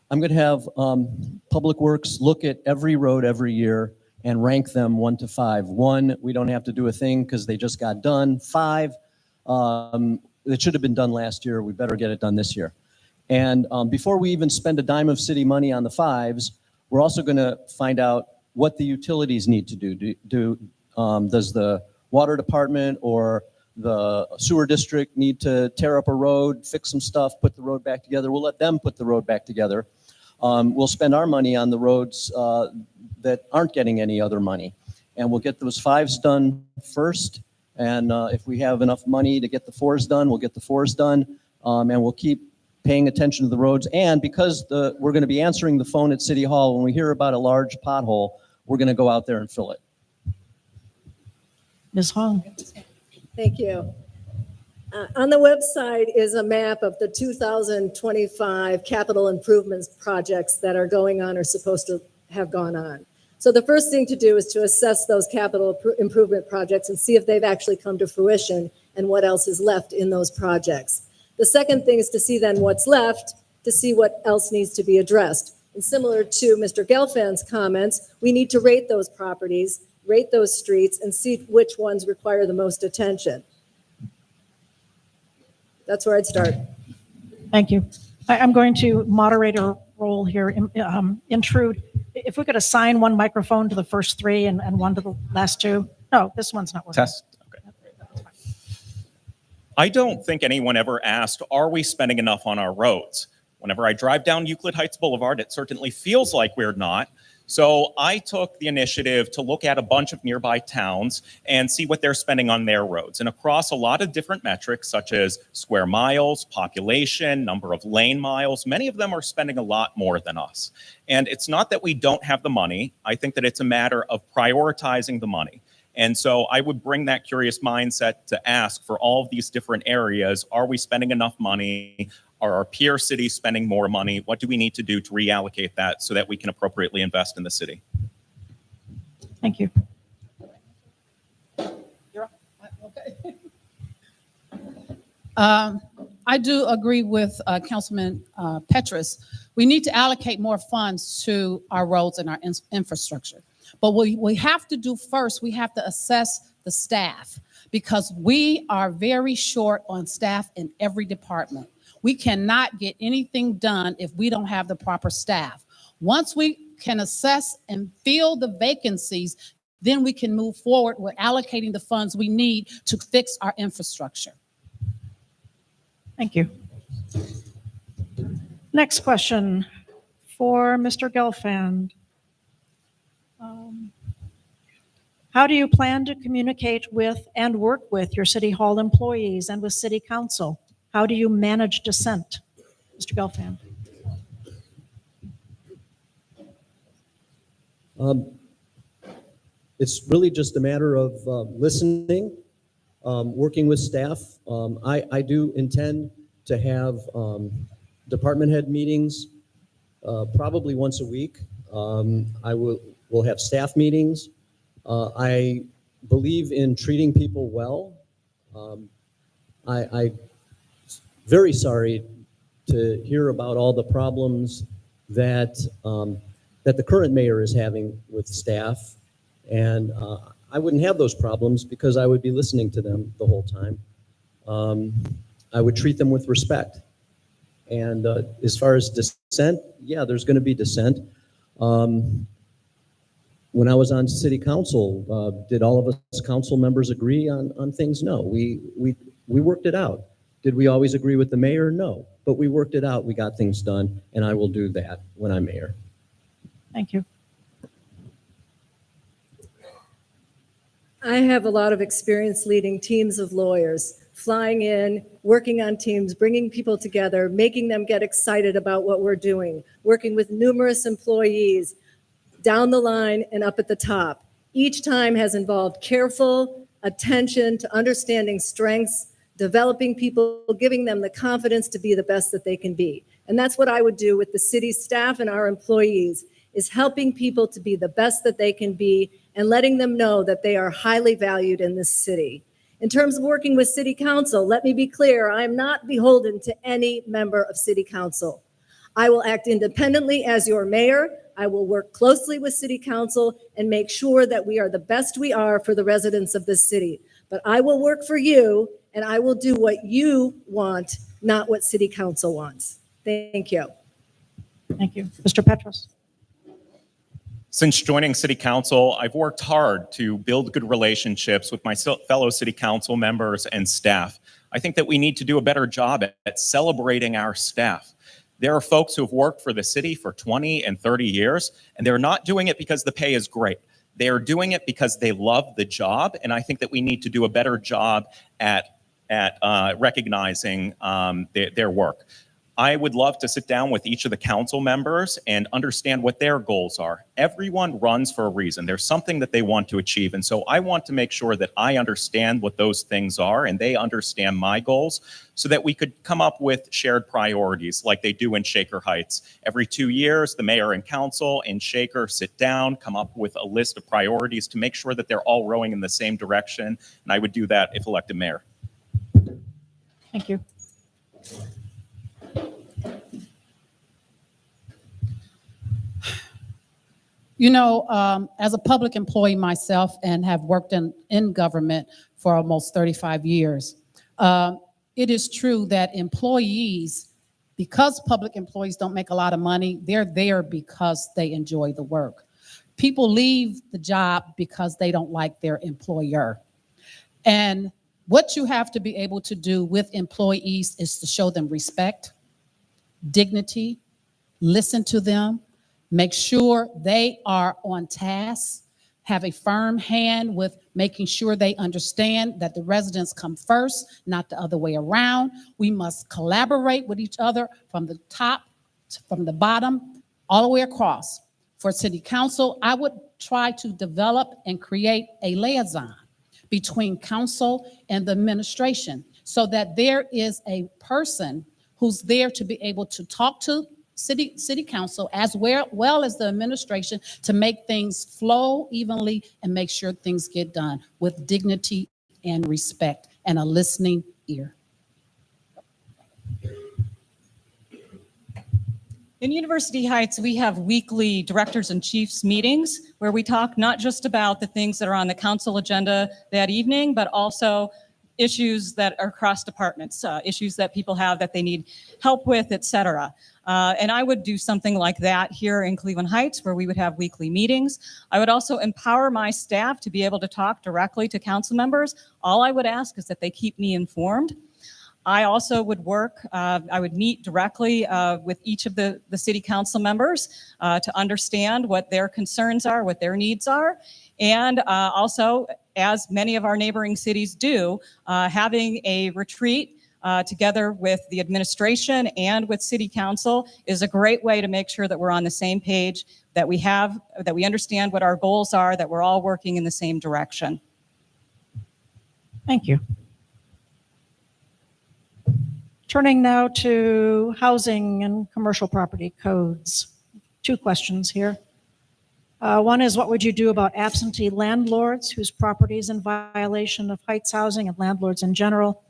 I'm going to have Public Works look at every road every year and rank them 1 to 5. 1, we don't have to do a thing because they just got done. 5, it should have been done last year. We better get it done this year. And before we even spend a dime of city money on the 5s, we're also going to find out what the utilities need to do. Does the water department or the sewer district need to tear up a road, fix some stuff, put the road back together? We'll let them put the road back together. We'll spend our money on the roads that aren't getting any other money. And we'll get those 5s done first. And if we have enough money to get the 4s done, we'll get the 4s done. And we'll keep paying attention to the roads. And because we're going to be answering the phone at City Hall, when we hear about a large pothole, we're going to go out there and fill it. Ms. Hong. Thank you. On the website is a map of the 2025 capital improvements projects that are going on or supposed to have gone on. So the first thing to do is to assess those capital improvement projects and see if they've actually come to fruition and what else is left in those projects. The second thing is to see then what's left to see what else needs to be addressed. And similar to Mr. Gelfan's comments, we need to rate those properties, rate those streets, and see which ones require the most attention. That's where I'd start. Thank you. I'm going to moderator role here, intrude. If we could assign one microphone to the first three and one to the last two. No, this one's not working. Test. Okay. I don't think anyone ever asked, are we spending enough on our roads? Whenever I drive down Euclid Heights Boulevard, it certainly feels like we're not. So I took the initiative to look at a bunch of nearby towns and see what they're spending on their roads. And across a lot of different metrics, such as square miles, population, number of lane miles, many of them are spending a lot more than us. And it's not that we don't have the money. I think that it's a matter of prioritizing the money. And so I would bring that curious mindset to ask for all of these different areas, are we spending enough money? Are our peer cities spending more money? What do we need to do to reallocate that so that we can appropriately invest in the city? Thank you. I do agree with Councilman Petrus. We need to allocate more funds to our roads and our infrastructure. But what we have to do first, we have to assess the staff, because we are very short on staff in every department. We cannot get anything done if we don't have the proper staff. Once we can assess and fill the vacancies, then we can move forward with allocating the funds we need to fix our infrastructure. Thank you. Next question for Mr. Gelfand. How do you plan to communicate with and work with your City Hall employees and with City Council? How do you manage dissent? Mr. Gelfand. It's really just a matter of listening, working with staff. I do intend to have department head meetings probably once a week. We'll have staff meetings. I believe in treating people well. I'm very sorry to hear about all the problems that that the current mayor is having with staff, and I wouldn't have those problems because I would be listening to them the whole time. I would treat them with respect. And as far as dissent, yeah, there's going to be dissent. When I was on city council, did all of us council members agree on things? No, we worked it out. Did we always agree with the mayor? No, but we worked it out. We got things done, and I will do that when I'm mayor. Thank you. I have a lot of experience leading teams of lawyers, flying in, working on teams, bringing people together, making them get excited about what we're doing, working with numerous employees down the line and up at the top. Each time has involved careful attention to understanding strengths, developing people, giving them the confidence to be the best that they can be. And that's what I would do with the city staff and our employees, is helping people to be the best that they can be and letting them know that they are highly valued in this city. In terms of working with city council, let me be clear, I am not beholden to any member of city council. I will act independently as your mayor. I will work closely with city council and make sure that we are the best we are for the residents of this city. But I will work for you, and I will do what you want, not what city council wants. Thank you. Thank you. Mr. Petrus. Since joining City Council, I've worked hard to build good relationships with my fellow City Council members and staff. I think that we need to do a better job at celebrating our staff. There are folks who have worked for the city for 20 and 30 years, and they're not doing it because the pay is great. They are doing it because they love the job, and I think that we need to do a better job at recognizing their work. I would love to sit down with each of the council members and understand what their goals are. Everyone runs for a reason. There's something that they want to achieve. And so I want to make sure that I understand what those things are and they understand my goals so that we could come up with shared priorities like they do in Shaker Heights. Every 2 years, the mayor and council in Shaker sit down, come up with a list of priorities to make sure that they're all rowing in the same direction. And I would do that if elected mayor. Thank you. You know, as a public employee myself and have worked in government for almost 35 years, it is true that employees, because public employees don't make a lot of money, they're there because they enjoy the work. People leave the job because they don't like their employer. And what you have to be able to do with employees is to show them respect, dignity, listen to them, make sure they are on task, have a firm hand with making sure they understand that the residents come first, not the other way around. We must collaborate with each other from the top, from the bottom, all the way across. For city council, I would try to develop and create a liaison between council and the administration so that there is a person who's there to be able to talk to city council as well as the administration to make things flow evenly and make sure things get done with dignity and respect and a listening ear. In University Heights, we have weekly directors and chiefs meetings where we talk not just about the things that are on the council agenda that evening, but also issues that are cross departments, issues that people have that they need help with, et cetera. And I would do something like that here in Cleveland Heights, where we would have weekly meetings. I would also empower my staff to be able to talk directly to council members. All I would ask is that they keep me informed. I also would work, I would meet directly with each of the city council members to understand what their concerns are, what their needs are. And also, as many of our neighboring cities do, having a retreat together with the administration and with city council is a great way to make sure that we're on the same page, that we understand what our goals are, that we're all working in the same direction. Thank you. Turning now to housing and commercial property codes. 2 questions here. One is, what would you do about absentee landlords whose property is in violation of Heights housing and landlords in general?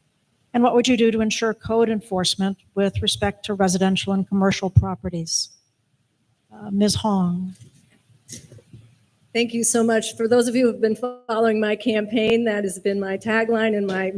And what would you do to ensure code enforcement with respect to residential and commercial properties? Ms. Hong. Thank you so much. For those of you who have been following my campaign, that has been my tagline and my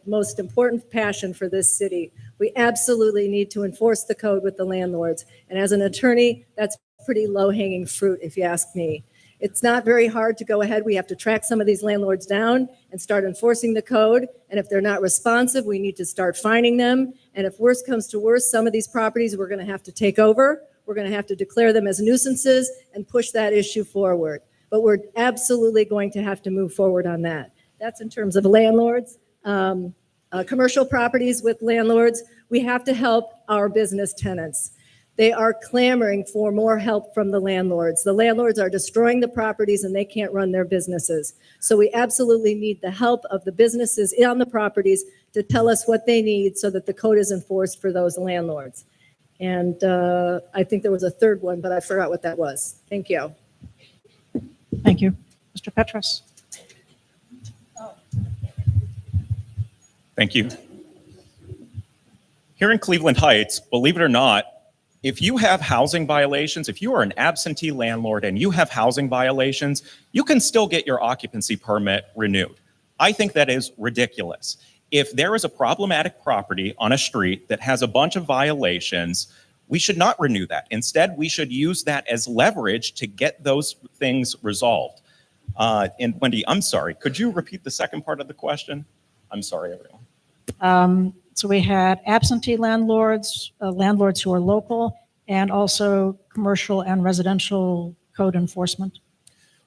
most important passion for this city. We absolutely need to enforce the code with the landlords. And as an attorney, that's pretty low-hanging fruit, if you ask me. It's not very hard to go ahead. We have to track some of these landlords down and start enforcing the code. And if they're not responsive, we need to start fining them. And if worse comes to worse, some of these properties we're going to have to take over. We're going to have to declare them as nuisances and push that issue forward. But we're absolutely going to have to move forward on that. That's in terms of landlords. Commercial properties with landlords, we have to help our business tenants. They are clamoring for more help from the landlords. The landlords are destroying the properties and they can't run their businesses. So we absolutely need the help of the businesses on the properties to tell us what they need so that the code is enforced for those landlords. And I think there was a third one, but I forgot what that was. Thank you. Thank you. Mr. Petros. Thank you. Here in Cleveland Heights, believe it or not, if you have housing violations, if you are an absentee landlord and you have housing violations, you can still get your occupancy permit renewed. I think that is ridiculous. If there is a problematic property on a street that has a bunch of violations, we should not renew that. Instead, we should use that as leverage to get those things resolved. And Wendy, I'm sorry, could you repeat the second part of the question? I'm sorry, everyone. So we had absentee landlords, landlords who are local, and also commercial and residential code enforcement.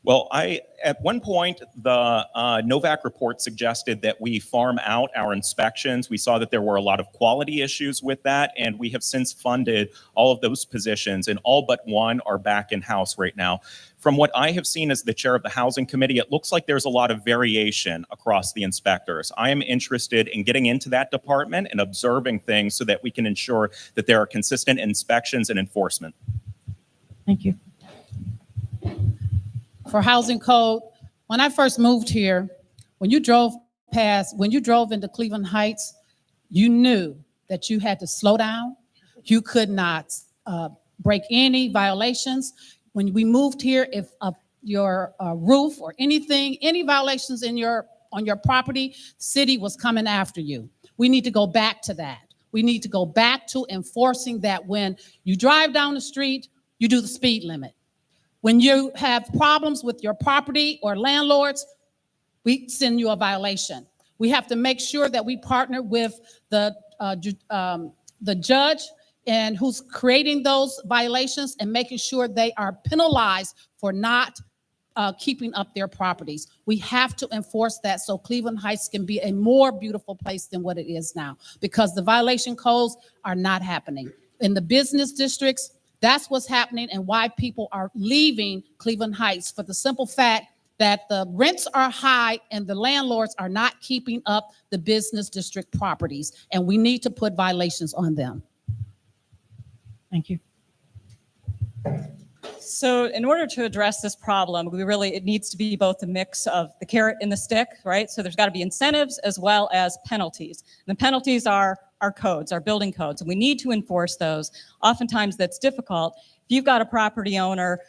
Well, at one point, the Novak report suggested that we farm out our inspections. We saw that there were a lot of quality issues with that, and we have since funded all of those positions, and all but one are back in-house right now. From what I have seen as the chair of the Housing Committee, it looks like there's a lot of variation across the inspectors. I am interested in getting into that department and observing things so that we can ensure that there are consistent inspections and enforcement. Thank you. For housing code, when I first moved here, when you drove into Cleveland Heights, you knew that you had to slow down. You could not break any violations. when we moved here, if your roof or anything, any violations on your property, the city was coming after you. We need to go back to that. We need to go back to enforcing that when you drive down the street, you do the speed limit. When you have problems with your property or landlords, we send you a violation. We have to make sure that we partner with the judge and who's creating those violations and making sure they are penalized for not keeping up their properties. We have to enforce that so Cleveland Heights can be a more beautiful place than what it is now, because the violation codes are not happening. In the business districts, that's what's happening and why people are leaving Cleveland Heights, for the simple fact that the rents are high and the landlords are not keeping up the business district properties, and we need to put violations on them. Thank you. So in order to address this problem, it needs to be both a mix of the carrot and the stick, right? So there's got to be incentives as well as penalties. And the penalties are our codes, our building codes, and we need to enforce those. Oftentimes that's difficult. If you've got a property owner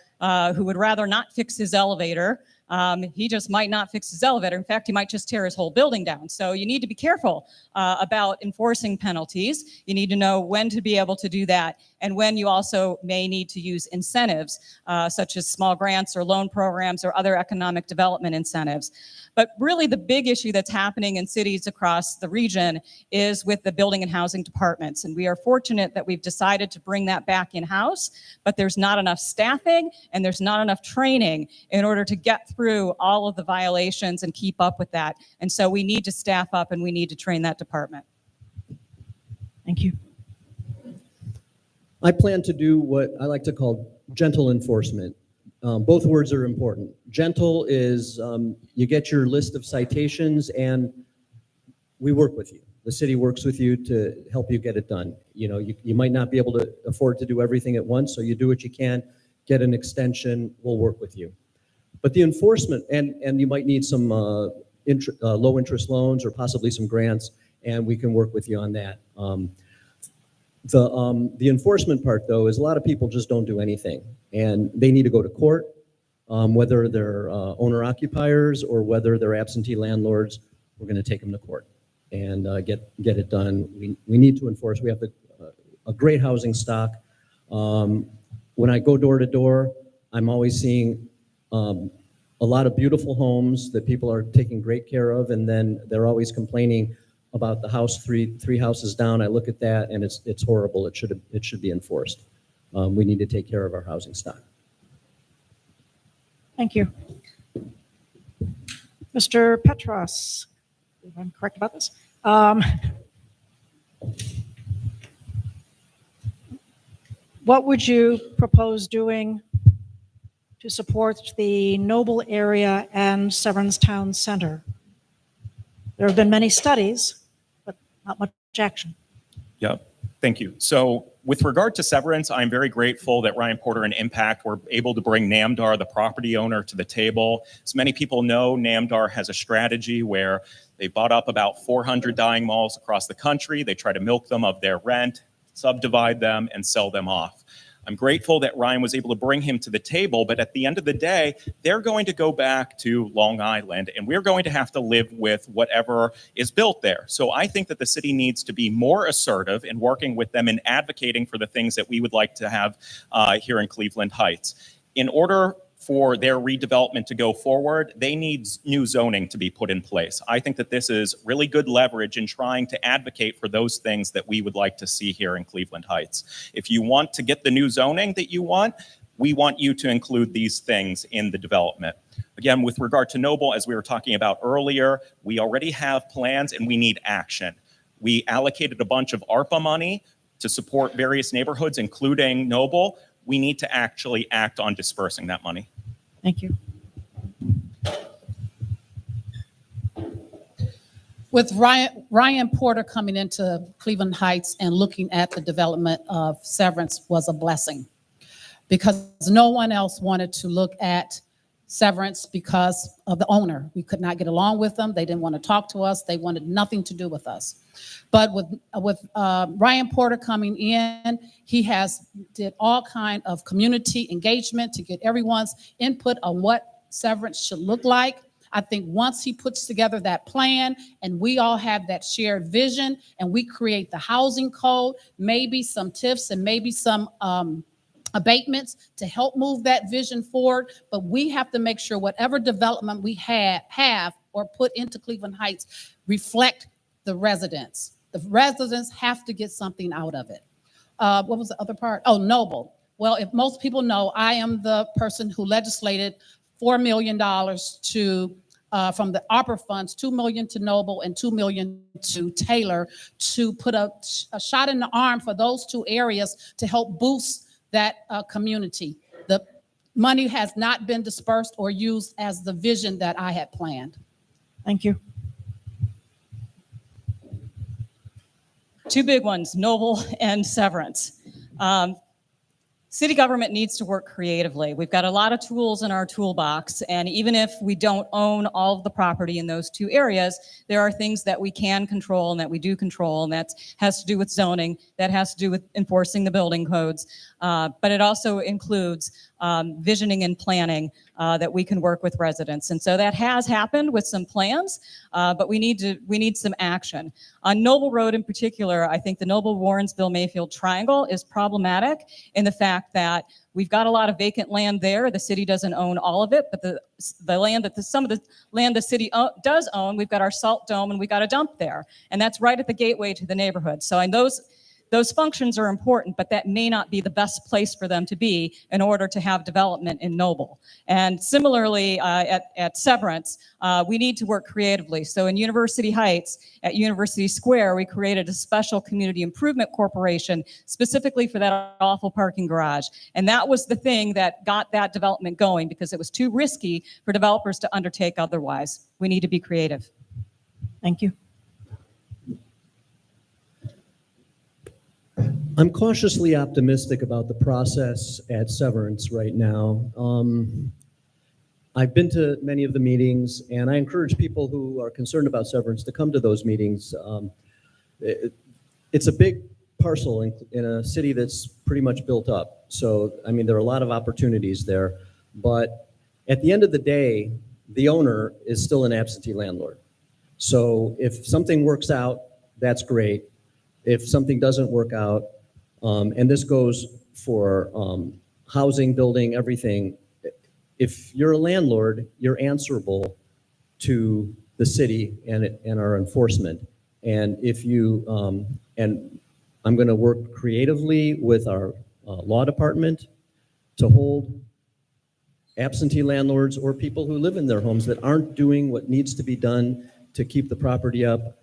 who would rather not fix his elevator, he just might not fix his elevator. In fact, he might just tear his whole building down. So you need to be careful about enforcing penalties. You need to know when to be able to do that, and when you also may need to use incentives, such as small grants or loan programs or other economic development incentives. But really the big issue that's happening in cities across the region is with the building and housing departments. And we are fortunate that we've decided to bring that back in-house, but there's not enough staffing and there's not enough training in order to get through all of the violations and keep up with that. And so we need to staff up and we need to train that department. Thank you. I plan to do what I like to call gentle enforcement. Both words are important. Gentle is you get your list of citations and we work with you. The city works with you to help you get it done. You know, you might not be able to afford to do everything at once, so you do what you can, get an extension, we'll work with you. But the enforcement, and you might need some low interest loans or possibly some grants, and we can work with you on that. The enforcement part, though, is a lot of people just don't do anything, and they need to go to court, whether they're owner-occupiers or whether they're absentee landlords. We're going to take them to court and get it done. We need to enforce. We have a great housing stock. When I go door to door, I'm always seeing a lot of beautiful homes that people are taking great care of, and then they're always complaining about the house three houses down. I look at that and it's horrible. It should be enforced. We need to take care of our housing stock. Thank you. Mr. Petros, if I'm correct about this. What would you propose doing to support the Noble area and Severance Town Center? There have been many studies, but not much action. Yep. Thank you. So with regard to Severance, I'm very grateful that Ryan Porter and Impact were able to bring NAMDAR, the property owner, to the table. As many people know, NAMDAR has a strategy where they bought up about 400 dying malls across the country. They try to milk them of their rent, subdivide them, and sell them off. I'm grateful that Ryan was able to bring him to the table, but at the end of the day, they're going to go back to Long Island, and we're going to have to live with whatever is built there. So I think that the city needs to be more assertive in working with them and advocating for the things that we would like to have here in Cleveland Heights. In order for their redevelopment to go forward, they need new zoning to be put in place. I think that this is really good leverage in trying to advocate for those things that we would like to see here in Cleveland Heights. If you want to get the new zoning that you want, we want you to include these things in the development. Again, with regard to Noble, as we were talking about earlier, we already have plans and we need action. We allocated a bunch of ARPA money to support various neighborhoods, including Noble. We need to actually act on dispersing that money. Thank you. With Ryan Porter coming into Cleveland Heights and looking at the development of Severance was a blessing, because no one else wanted to look at severance because of the owner. We could not get along with them. They didn't want to talk to us. They wanted nothing to do with us. But with Ryan Porter coming in, he did all kind of community engagement to get everyone's input on what severance should look like. I think once he puts together that plan and we all have that shared vision and we create the housing code, maybe some tips and maybe some abatements to help move that vision forward. But we have to make sure whatever development we have or put into Cleveland Heights reflect the residents. The residents have to get something out of it. What was the other part? Oh, Noble. Well, if most people know, I am the person who legislated $4 million to from the ARPA funds, $2 million to Noble and $2 million to Taylor to put a shot in the arm for those two areas to help boost that community. The money has not been dispersed or used as the vision that I had planned. Thank you. Two big ones, Noble and severance. City government needs to work creatively. We've got a lot of tools in our toolbox, and even if we don't own all of the property in those two areas, there are things that we can control and that we do control, and that has to do with zoning, that has to do with enforcing the building codes, but it also includes visioning and planning that we can work with residents. And so that has happened with some plans, but we need some action. On Noble Road in particular, I think the Noble Warrensville Mayfield triangle is problematic in the fact that we've got a lot of vacant land there. The city doesn't own all of it, but the land that some of the land the city does own, we've got our salt dome and we got a dump there. And that's right at the gateway to the neighborhood. So those functions are important, but that may not be the best place for them to be in order to have development in Noble. And similarly, at Severance, we need to work creatively. So in University Heights, at University Square, we created a special community improvement corporation specifically for that awful parking garage. And that was the thing that got that development going because it was too risky for developers to undertake otherwise. We need to be creative. Thank you. I'm cautiously optimistic about the process at Severance right now. I've been to many of the meetings, and I encourage people who are concerned about Severance to come to those meetings. It's a big parcel in a city that's pretty much built up. So, I mean, there are a lot of opportunities there. But at the end of the day, the owner is still an absentee landlord. So if something works out, that's great. If something doesn't work out, and this goes for housing, building, everything, if you're a landlord, you're answerable to the city and our enforcement. And if you, and I'm going to work creatively with our law department to hold absentee landlords or people who live in their homes that aren't doing what needs to be done to keep the property up.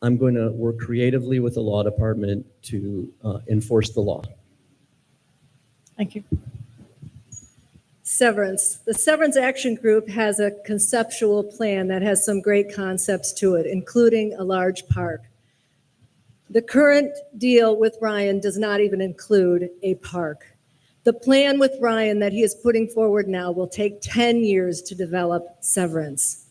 I'm going to work creatively with the law department to enforce the law. Thank you. Severance. The Severance Action Group has a conceptual plan that has some great concepts to it, including a large park. The current deal with Ryan does not even include a park. The plan with Ryan that he is putting forward now will take 10 years to develop Severance.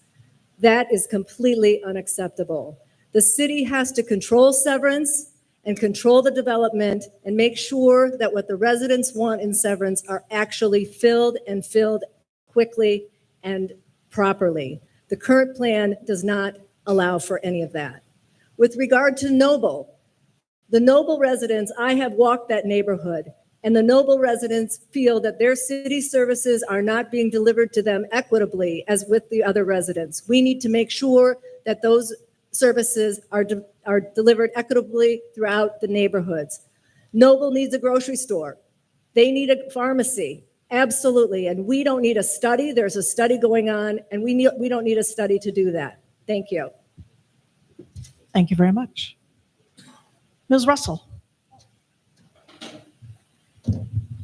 That is completely unacceptable. The city has to control Severance and control the development and make sure that what the residents want in Severance are actually filled and filled quickly and properly. The current plan does not allow for any of that. With regard to Noble, the Noble residents, I have walked that neighborhood, and the Noble residents feel that their city services are not being delivered to them equitably as with the other residents. We need to make sure that those services are delivered equitably throughout the neighborhoods. Noble needs a grocery store. They need a pharmacy, absolutely. And we don't need a study. There's a study going on, and we don't need a study to do that. Thank you. Thank you very much. Ms. Russell.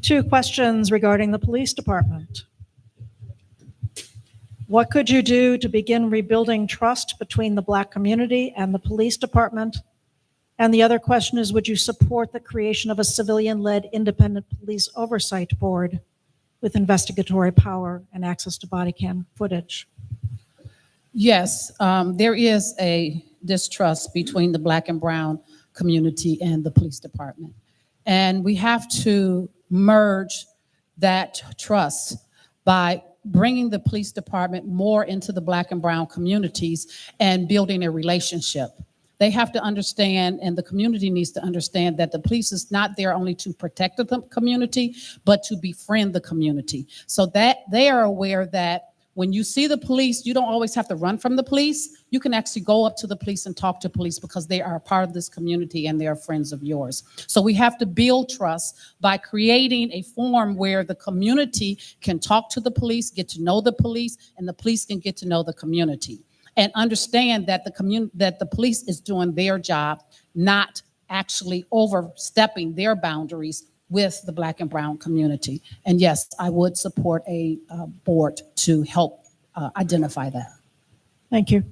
2 questions regarding the police department. What could you do to begin rebuilding trust between the Black community and the police department? And the other question is, would you support the creation of a civilian-led independent police oversight board? with investigatory power and access to body cam footage? Yes, there is a distrust between the Black and brown community and the police department. And we have to merge that trust by bringing the police department more into the Black and brown communities and building a relationship. They have to understand, and the community needs to understand, that the police is not there only to protect the community, but to befriend the community. So that they are aware that when you see the police, you don't always have to run from the police. You can actually go up to the police and talk to police because they are a part of this community and they are friends of yours. So we have to build trust by creating a forum where the community can talk to the police, get to know the police, and the police can get to know the community. And understand that the police is doing their job, not actually overstepping their boundaries with the Black and brown community. And yes, I would support a board to help identify that. Thank you.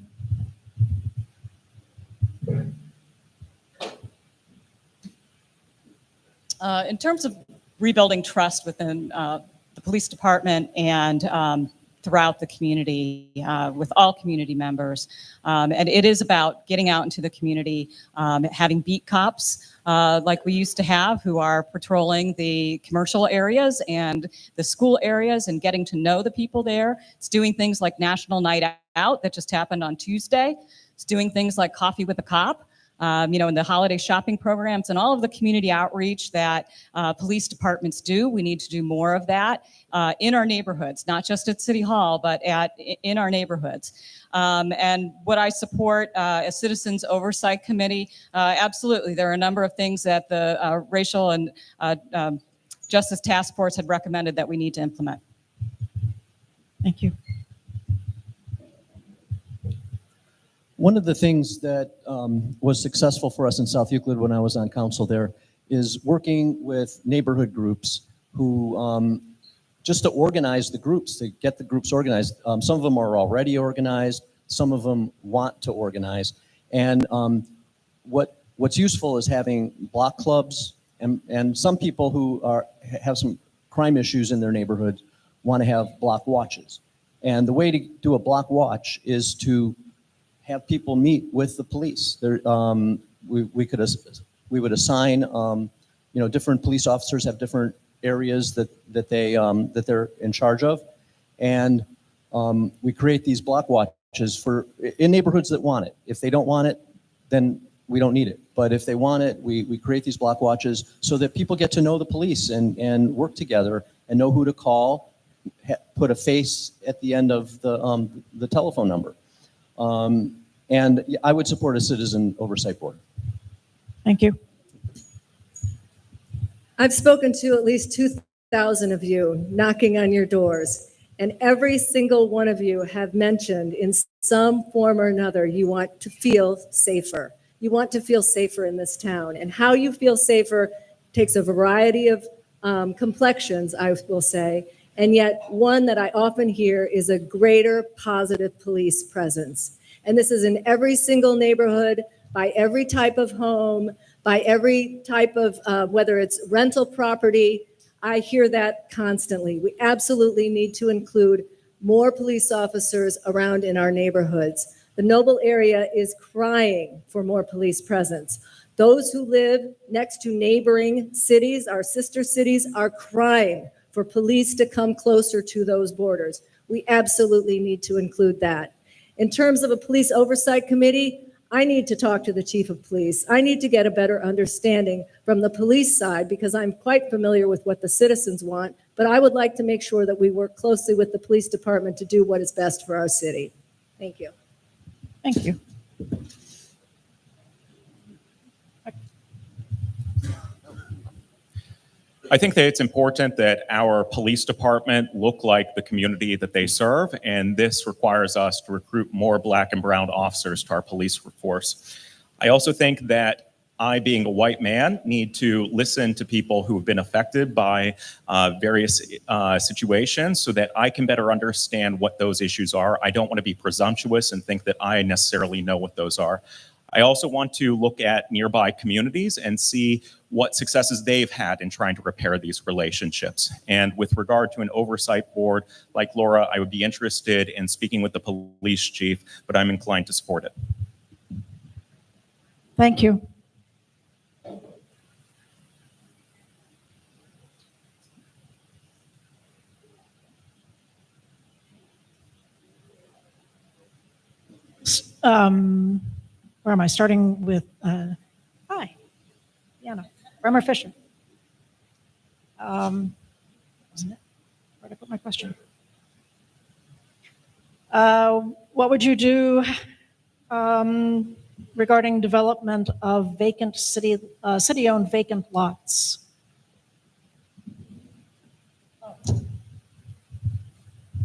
In terms of rebuilding trust within the police department and throughout the community, with all community members. And it is about getting out into the community, having beat cops like we used to have, who are patrolling the commercial areas and the school areas and getting to know the people there. It's doing things like National Night Out that just happened on Tuesday. It's doing things like Coffee with a Cop. And the holiday shopping programs and all of the community outreach that police departments do. We need to do more of that in our neighborhoods, not just at City Hall, but in our neighborhoods. And what I support, a Citizens Oversight Committee, absolutely. There are a number of things that the Racial and Justice Task Force had recommended that we need to implement. Thank you. One of the things that was successful for us in South Euclid when I was on council there is working with neighborhood groups who, just to organize the groups, to get the groups organized. Some of them are already organized, some of them want to organize. And what's useful is having block clubs, and some people who have some crime issues in their neighborhood want to have block watches. And the way to do a block watch is to have people meet with the police. There, we would assign, different police officers have different areas that they're in charge of, and we create these block watches in neighborhoods that want it. If they don't want it, then we don't need it. But if they want it, we create these block watches so that people get to know the police and work together and know who to call, put a face at the end of the telephone number. And I would support a citizen oversight board. Thank you. I've spoken to at least 2,000 of you knocking on your doors, and every single one of you have mentioned in some form or another you want to feel safer. You want to feel safer in this town, and how you feel safer takes a variety of complexions, I will say, and yet one that I often hear is a greater positive police presence. And this is in every single neighborhood, by every type of home, by every type of, whether it's rental property. I hear that constantly. We absolutely need to include more police officers around in our neighborhoods. The Noble area is crying for more police presence. Those who live next to neighboring cities, our sister cities, are crying for police to come closer to those borders. We absolutely need to include that. In terms of a police oversight committee, I need to talk to the chief of police. I need to get a better understanding from the police side because I'm quite familiar with what the citizens want, but I would like to make sure that we work closely with the police department to do what is best for our city. Thank you. Thank you. I think that it's important that our police department look like the community that they serve, and this requires us to recruit more Black and brown officers to our police force. I also think that I, being a white man, need to listen to people who have been affected by various situations so that I can better understand what those issues are. I don't want to be presumptuous and think that I necessarily know what those are. I also want to look at nearby communities and see what successes they've had in trying to repair these relationships. And with regard to an oversight board, like Laura, I would be interested in speaking with the police chief, but I'm inclined to support it. Thank you. Where am I? Starting with, hi, Deanna, Bremer Fisher. Wasn't it? Where'd I put my question? What would you do regarding development of vacant city-owned vacant lots?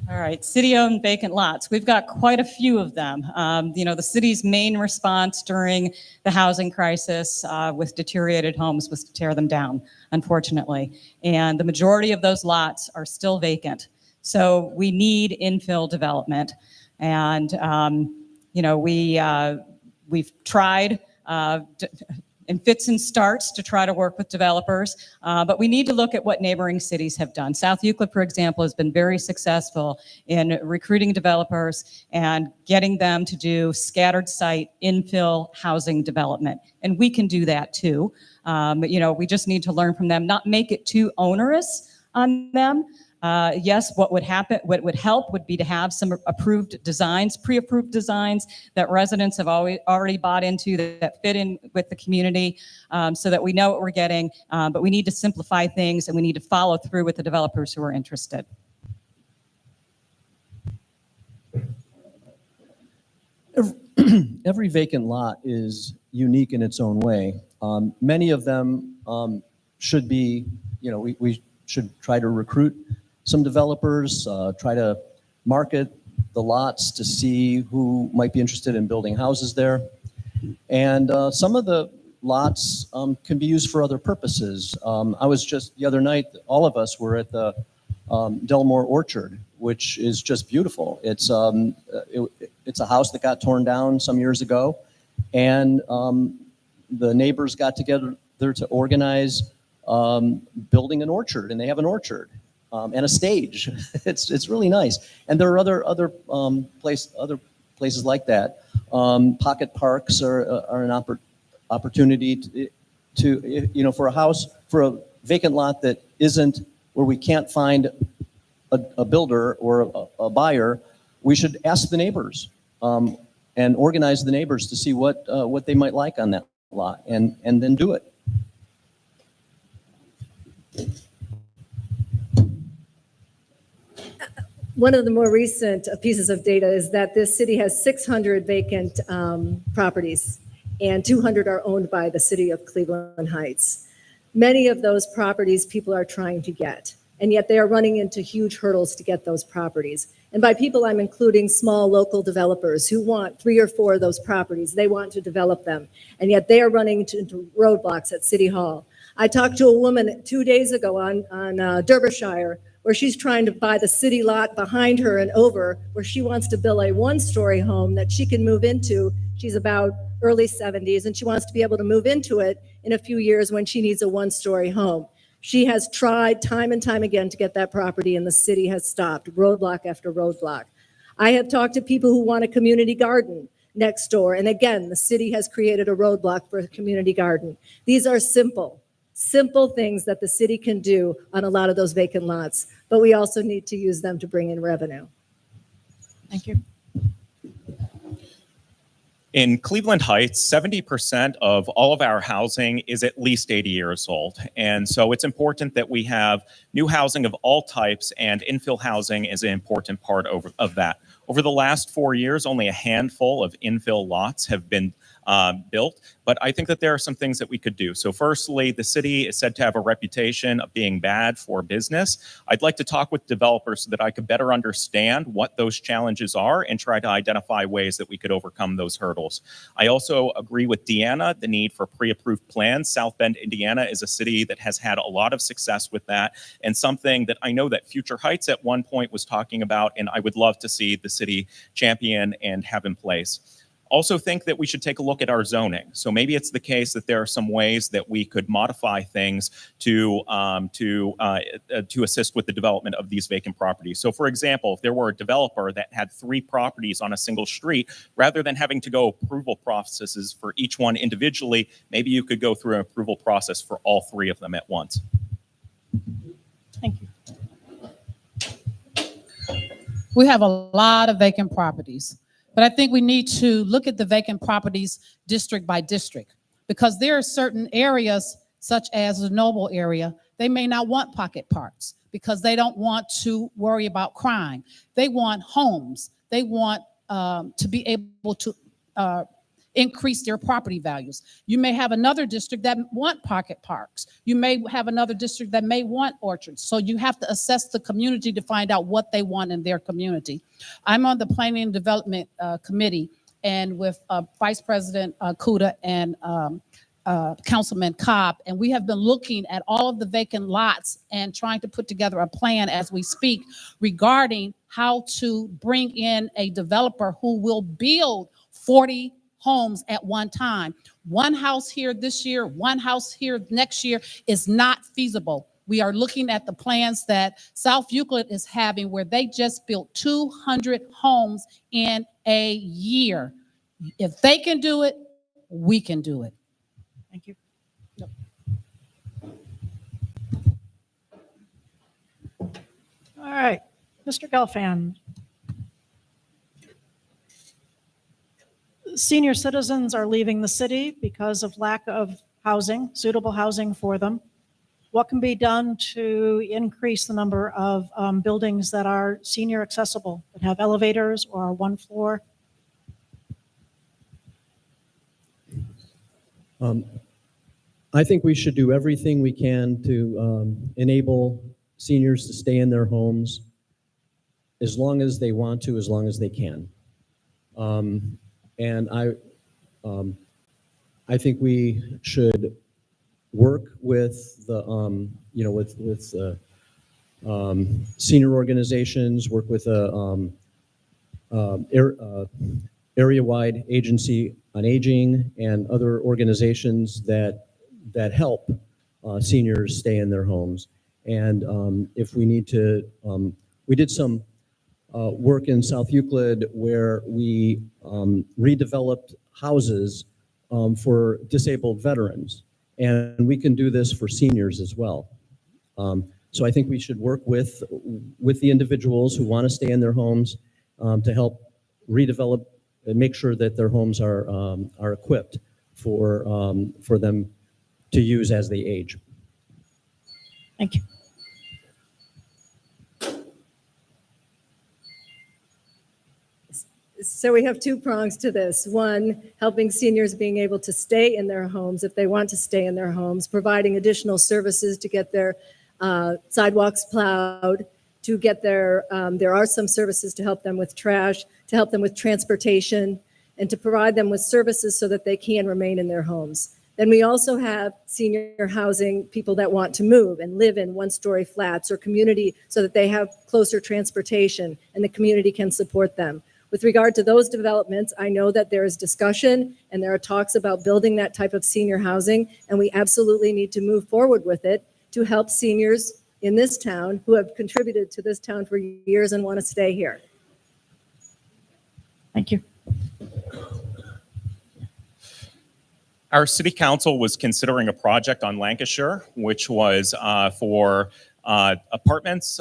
All right, city-owned vacant lots. We've got quite a few of them. The city's main response during the housing crisis with deteriorated homes was to tear them down, unfortunately. And the majority of those lots are still vacant. So we need infill development. And, we've tried in fits and starts to try to work with developers, but we need to look at what neighboring cities have done. South Euclid, for example, has been very successful in recruiting developers and getting them to do scattered site infill housing development. And we can do that too. We just need to learn from them, not make it too onerous on them. Yes, what would help would be to have some approved designs, pre-approved designs that residents have already bought into that fit in with the community, so that we know what we're getting. But we need to simplify things, and we need to follow through with the developers who are interested. Every vacant lot is unique in its own way. Many of them should be, we should try to recruit some developers, try to market the lots to see who might be interested in building houses there. And some of the lots can be used for other purposes. I was just the other night, all of us were at the Delmore Orchard, which is just beautiful. It's a house that got torn down some years ago, and the neighbors got together to organize building an orchard, and they have an orchard and a stage. It's really nice. And there are other places like that. Pocket parks are an opportunity to for a house, for a vacant lot that isn't where we can't find a builder or a buyer. We should ask the neighbors and organize the neighbors to see what they might like on that lot, and then do it. One of the more recent pieces of data is that this city has 600 vacant properties, and 200 are owned by the city of Cleveland Heights. Many of those properties people are trying to get, and yet they are running into huge hurdles to get those properties. And by people, I'm including small local developers who want 3 or 4 of those properties. They want to develop them, and yet they are running into roadblocks at City Hall. I talked to a woman 2 days ago on Derbyshire, where she's trying to buy the city lot behind her and over, where she wants to build a 1-story home that she can move into. She's about early 70s, and she wants to be able to move into it in a few years when she needs a 1-story home. She has tried time and time again to get that property, and the city has stopped, roadblock after roadblock. I have talked to people who want a community garden next door, and again, the city has created a roadblock for a community garden. These are simple things that the city can do on a lot of those vacant lots, but we also need to use them to bring in revenue. Thank you. In Cleveland Heights, 70% of all of our housing is at least 80 years old. And so it's important that we have new housing of all types, and infill housing is an important part of that. Over the last 4 years, only a handful of infill lots have been built, but I think that there are some things that we could do. So firstly, the city is said to have a reputation of being bad for business. I'd like to talk with developers so that I could better understand what those challenges are and try to identify ways that we could overcome those hurdles. I also agree with Deanna, the need for pre-approved plans. South Bend, Indiana is a city that has had a lot of success with that, and something that I know that Future Heights at one point was talking about, and I would love to see the city champion and have in place. Also think that we should take a look at our zoning. So maybe it's the case that there are some ways that we could modify things to assist with the development of these vacant properties. So for example, if there were a developer that had 3 properties on a single street, rather than having to go approval processes for each one individually, maybe you could go through an approval process for all 3 of them at once. Thank you. We have a lot of vacant properties, but I think we need to look at the vacant properties district by district, because there are certain areas, such as the Noble area, they may not want pocket parks because they don't want to worry about crime. They want homes. They want to be able to increase their property values. You may have another district that want pocket parks. You may have another district that may want orchards. So you have to assess the community to find out what they want in their community. I'm on the Planning and Development Committee, and with Vice President Kuda and Councilman Cobb, and we have been looking at all of the vacant lots and trying to put together a plan as we speak regarding how to bring in a developer who will build 40 homes at one time. One house here this year, one house here next year is not feasible. We are looking at the plans that South Euclid is having, where they just built 200 homes in a year. If they can do it, we can do it. Thank you. All right, Mr. Gelfand. Senior citizens are leaving the city because of lack of housing, suitable housing for them. What can be done to increase the number of buildings that are senior accessible, that have elevators or 1 floor? I think we should do everything we can to enable seniors to stay in their homes as long as they want to, as long as they can. And I think we should work with the, senior organizations, work with area-wide agency on aging and other organizations that help seniors stay in their homes. And if we need to, we did some work in South Euclid where we redeveloped houses for disabled veterans. And we can do this for seniors as well. So I think we should work with the individuals who want to stay in their homes to help redevelop and make sure that their homes are equipped for them to use as they age. Thank you. So we have 2 prongs to this. One, helping seniors being able to stay in their homes if they want to stay in their homes, providing additional services to get their sidewalks plowed, to get there are some services to help them with trash, to help them with transportation, and to provide them with services so that they can remain in their homes. Then we also have senior housing, people that want to move and live in 1-story flats or community so that they have closer transportation and the community can support them. With regard to those developments, I know that there is discussion and there are talks about building that type of senior housing, and we absolutely need to move forward with it to help seniors in this town who have contributed to this town for years and want to stay here. Thank you. Our city council was considering a project on Lancashire, which was for apartments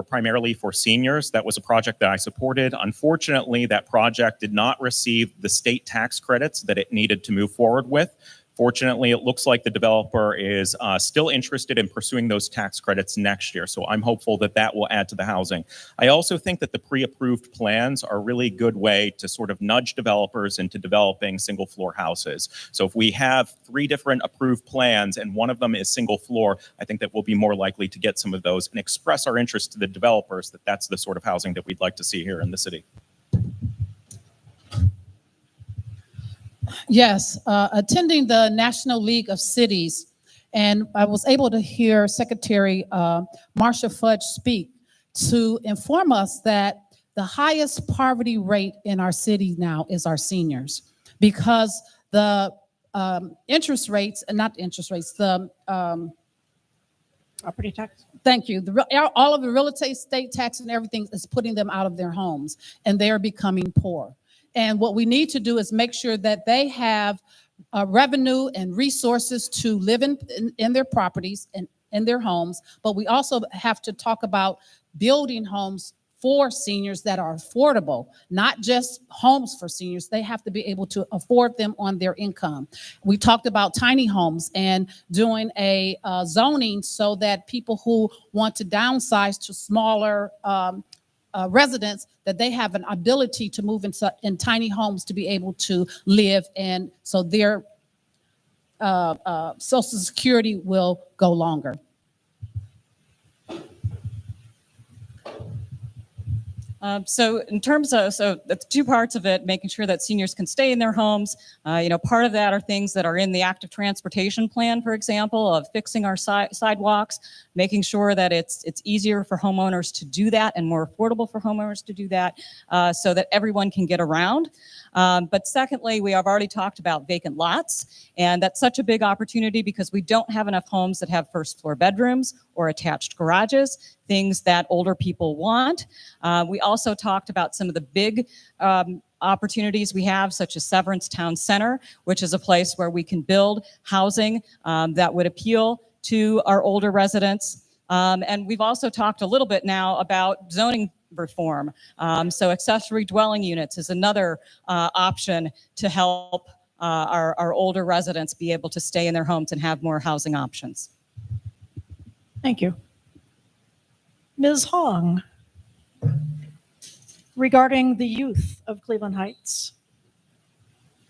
primarily for seniors. That was a project that I supported. Unfortunately, that project did not receive the state tax credits that it needed to move forward with. Fortunately, it looks like the developer is still interested in pursuing those tax credits next year. So I'm hopeful that that will add to the housing. I also think that the pre-approved plans are a really good way to sort of nudge developers into developing single floor houses. So if we have 3 different approved plans and one of them is single floor, I think that we'll be more likely to get some of those and express our interest to the developers that that's the sort of housing that we'd like to see here in the city. Yes, attending the National League of Cities, and I was able to hear Secretary Marcia Fudge speak to inform us that the highest poverty rate in our city now is our seniors, because the interest rates, not interest rates, the Property tax? thank you. All of the real estate tax and everything is putting them out of their homes, and they are becoming poor. And what we need to do is make sure that they have revenue and resources to live in their properties and in their homes. But we also have to talk about building homes for seniors that are affordable, not just homes for seniors. They have to be able to afford them on their income. We talked about tiny homes and doing a zoning so that people who want to downsize to smaller residents, that they have an ability to move in tiny homes to be able to live, and so their Social Security will go longer. So in terms of, so that's two parts of it, making sure that seniors can stay in their homes. Part of that are things that are in the active transportation plan, for example, of fixing our sidewalks, making sure that it's easier for homeowners to do that and more affordable for homeowners to do that, so that everyone can get around. But secondly, we have already talked about vacant lots, and that's such a big opportunity because we don't have enough homes that have first floor bedrooms or attached garages, things that older people want. We also talked about some of the big opportunities we have, such as Severance Town Center, which is a place where we can build housing that would appeal to our older residents. And we've also talked a little bit now about zoning reform. So accessory dwelling units is another option to help our older residents be able to stay in their homes and have more housing options. Thank you. Ms. Hong, regarding the youth of Cleveland Heights,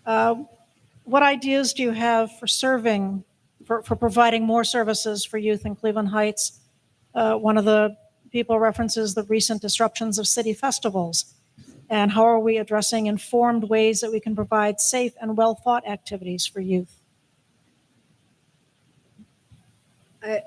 what ideas do you have for for providing more services for youth in Cleveland Heights? One of the people references the recent disruptions of city festivals. And how are we addressing informed ways that we can provide safe and well-thought activities for youth?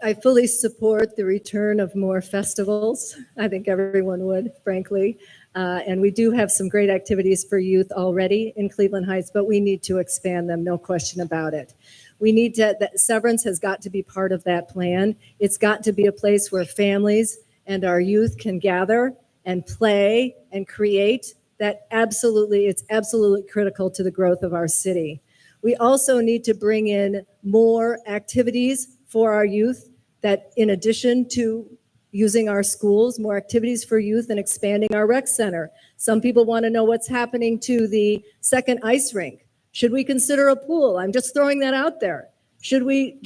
I fully support the return of more festivals. I think everyone would, frankly. And we do have some great activities for youth already in Cleveland Heights, but we need to expand them, no question about it. We need to, that Severance has got to be part of that plan. It's got to be a place where families and our youth can gather and play and create. It's absolutely critical to the growth of our city. We also need to bring in more activities for our youth, that in addition to using our schools, more activities for youth and expanding our rec center. Some people want to know what's happening to the second ice rink. Should we consider a pool? I'm just throwing that out there. Should we,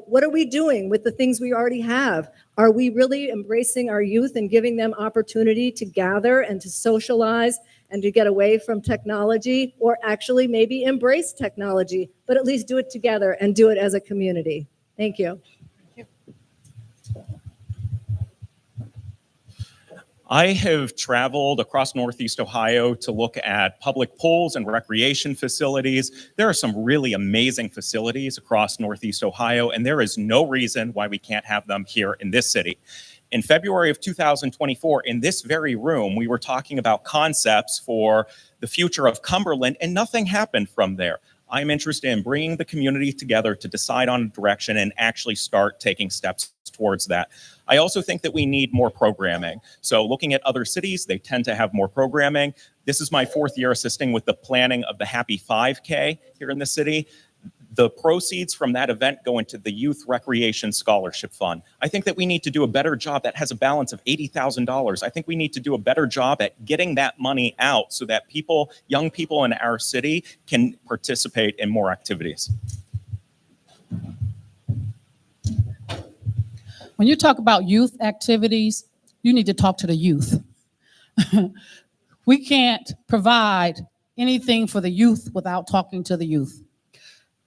what are we doing with the things we already have? Are we really embracing our youth and giving them opportunity to gather and to socialize and to get away from technology, or actually maybe embrace technology, but at least do it together and do it as a community? Thank you. I have traveled across Northeast Ohio to look at public pools and recreation facilities. There are some really amazing facilities across Northeast Ohio, and there is no reason why we can't have them here in this city. In February of 2024, in this very room, we were talking about concepts for the future of Cumberland, and nothing happened from there. I'm interested in bringing the community together to decide on a direction and actually start taking steps towards that. I also think that we need more programming. So looking at other cities, they tend to have more programming. This is my 4th year assisting with the planning of the Happy 5K here in the city. The proceeds from that event go into the Youth Recreation Scholarship Fund. I think that we need to do a better job. That has a balance of $80,000. I think we need to do a better job at getting that money out so that people, young people in our city, can participate in more activities. When you talk about youth activities, you need to talk to the youth. We can't provide anything for the youth without talking to the youth.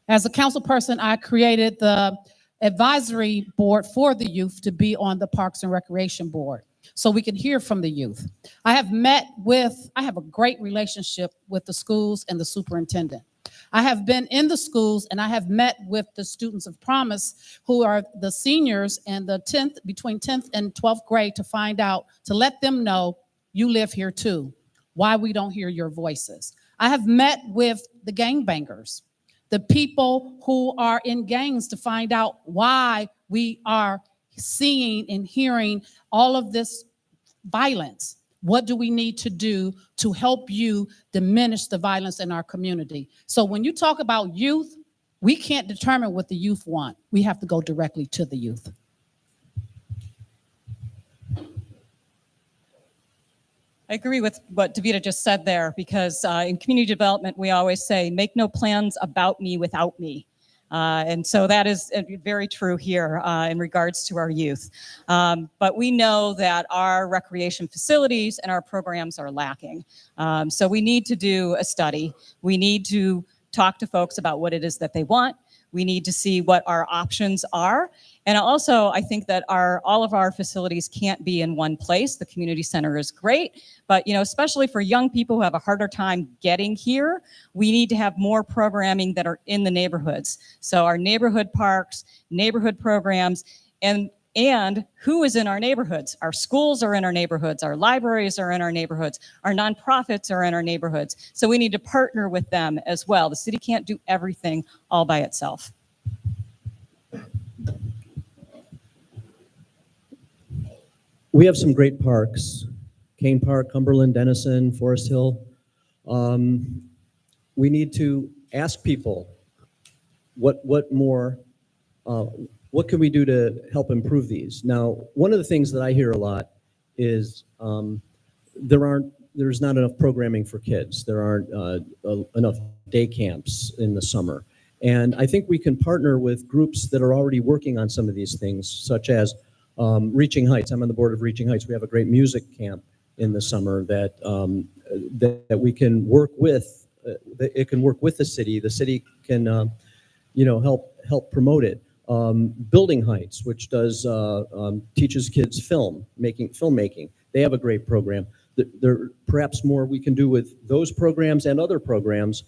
As a council person, I created the advisory board for the youth to be on the Parks and Recreation Board, so we can hear from the youth. I have a great relationship with the schools and the superintendent. I have been in the schools and I have met with the students of promise, who are the seniors and between 10th and 12th grade, to let them know You live here too. Why we don't hear your voices? I have met with the gangbangers, the people who are in gangs, to find out why we are seeing and hearing all of this violence. What do we need to do to help you diminish the violence in our community? So when you talk about youth, we can't determine what the youth want. We have to go directly to the youth. I agree with what Davida just said there, because in community development, we always say, make no plans about me without me. And so that is very true here in regards to our youth. But we know that our recreation facilities and our programs are lacking. So we need to do a study. We need to talk to folks about what it is that they want. We need to see what our options are. And also, I think that all of our facilities can't be in one place. The community center is great, but especially for young people who have a harder time getting here, we need to have more programming that are in the neighborhoods. So our neighborhood parks, neighborhood programs, and who is in our neighborhoods? Our schools are in our neighborhoods, our libraries are in our neighborhoods, our nonprofits are in our neighborhoods. So we need to partner with them as well. The city can't do everything all by itself. We have some great parks: Kane Park, Cumberland, Denison, Forest Hill. We need to ask people what can we do to help improve these. Now, one of the things that I hear a lot is there's not enough programming for kids. There aren't enough day camps in the summer. And I think we can partner with groups that are already working on some of these things, such as Reaching Heights. I'm on the board of Reaching Heights. We have a great music camp in the summer that we can work with. It can work with the city. The city can help promote it. Building Heights, which does teaches kids filmmaking. They have a great program. There perhaps more we can do with those programs and other programs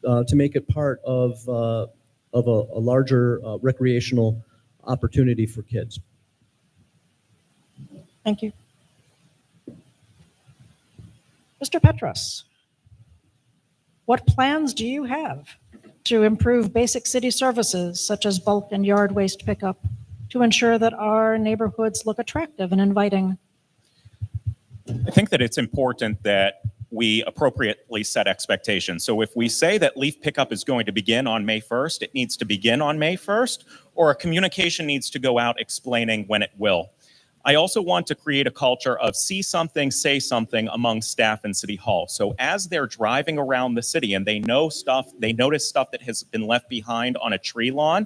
to make it part of a larger recreational opportunity for kids. Thank you. Mr. Petros, what plans do you have to improve basic city services such as bulk and yard waste pickup to ensure that our neighborhoods look attractive and inviting? I think that it's important that we appropriately set expectations. So if we say that leaf pickup is going to begin on May 1st, it needs to begin on May 1st, or a communication needs to go out explaining when it will. I also want to create a culture of see something, say something among staff in City Hall. So as they're driving around the city and they notice stuff that has been left behind on a tree lawn,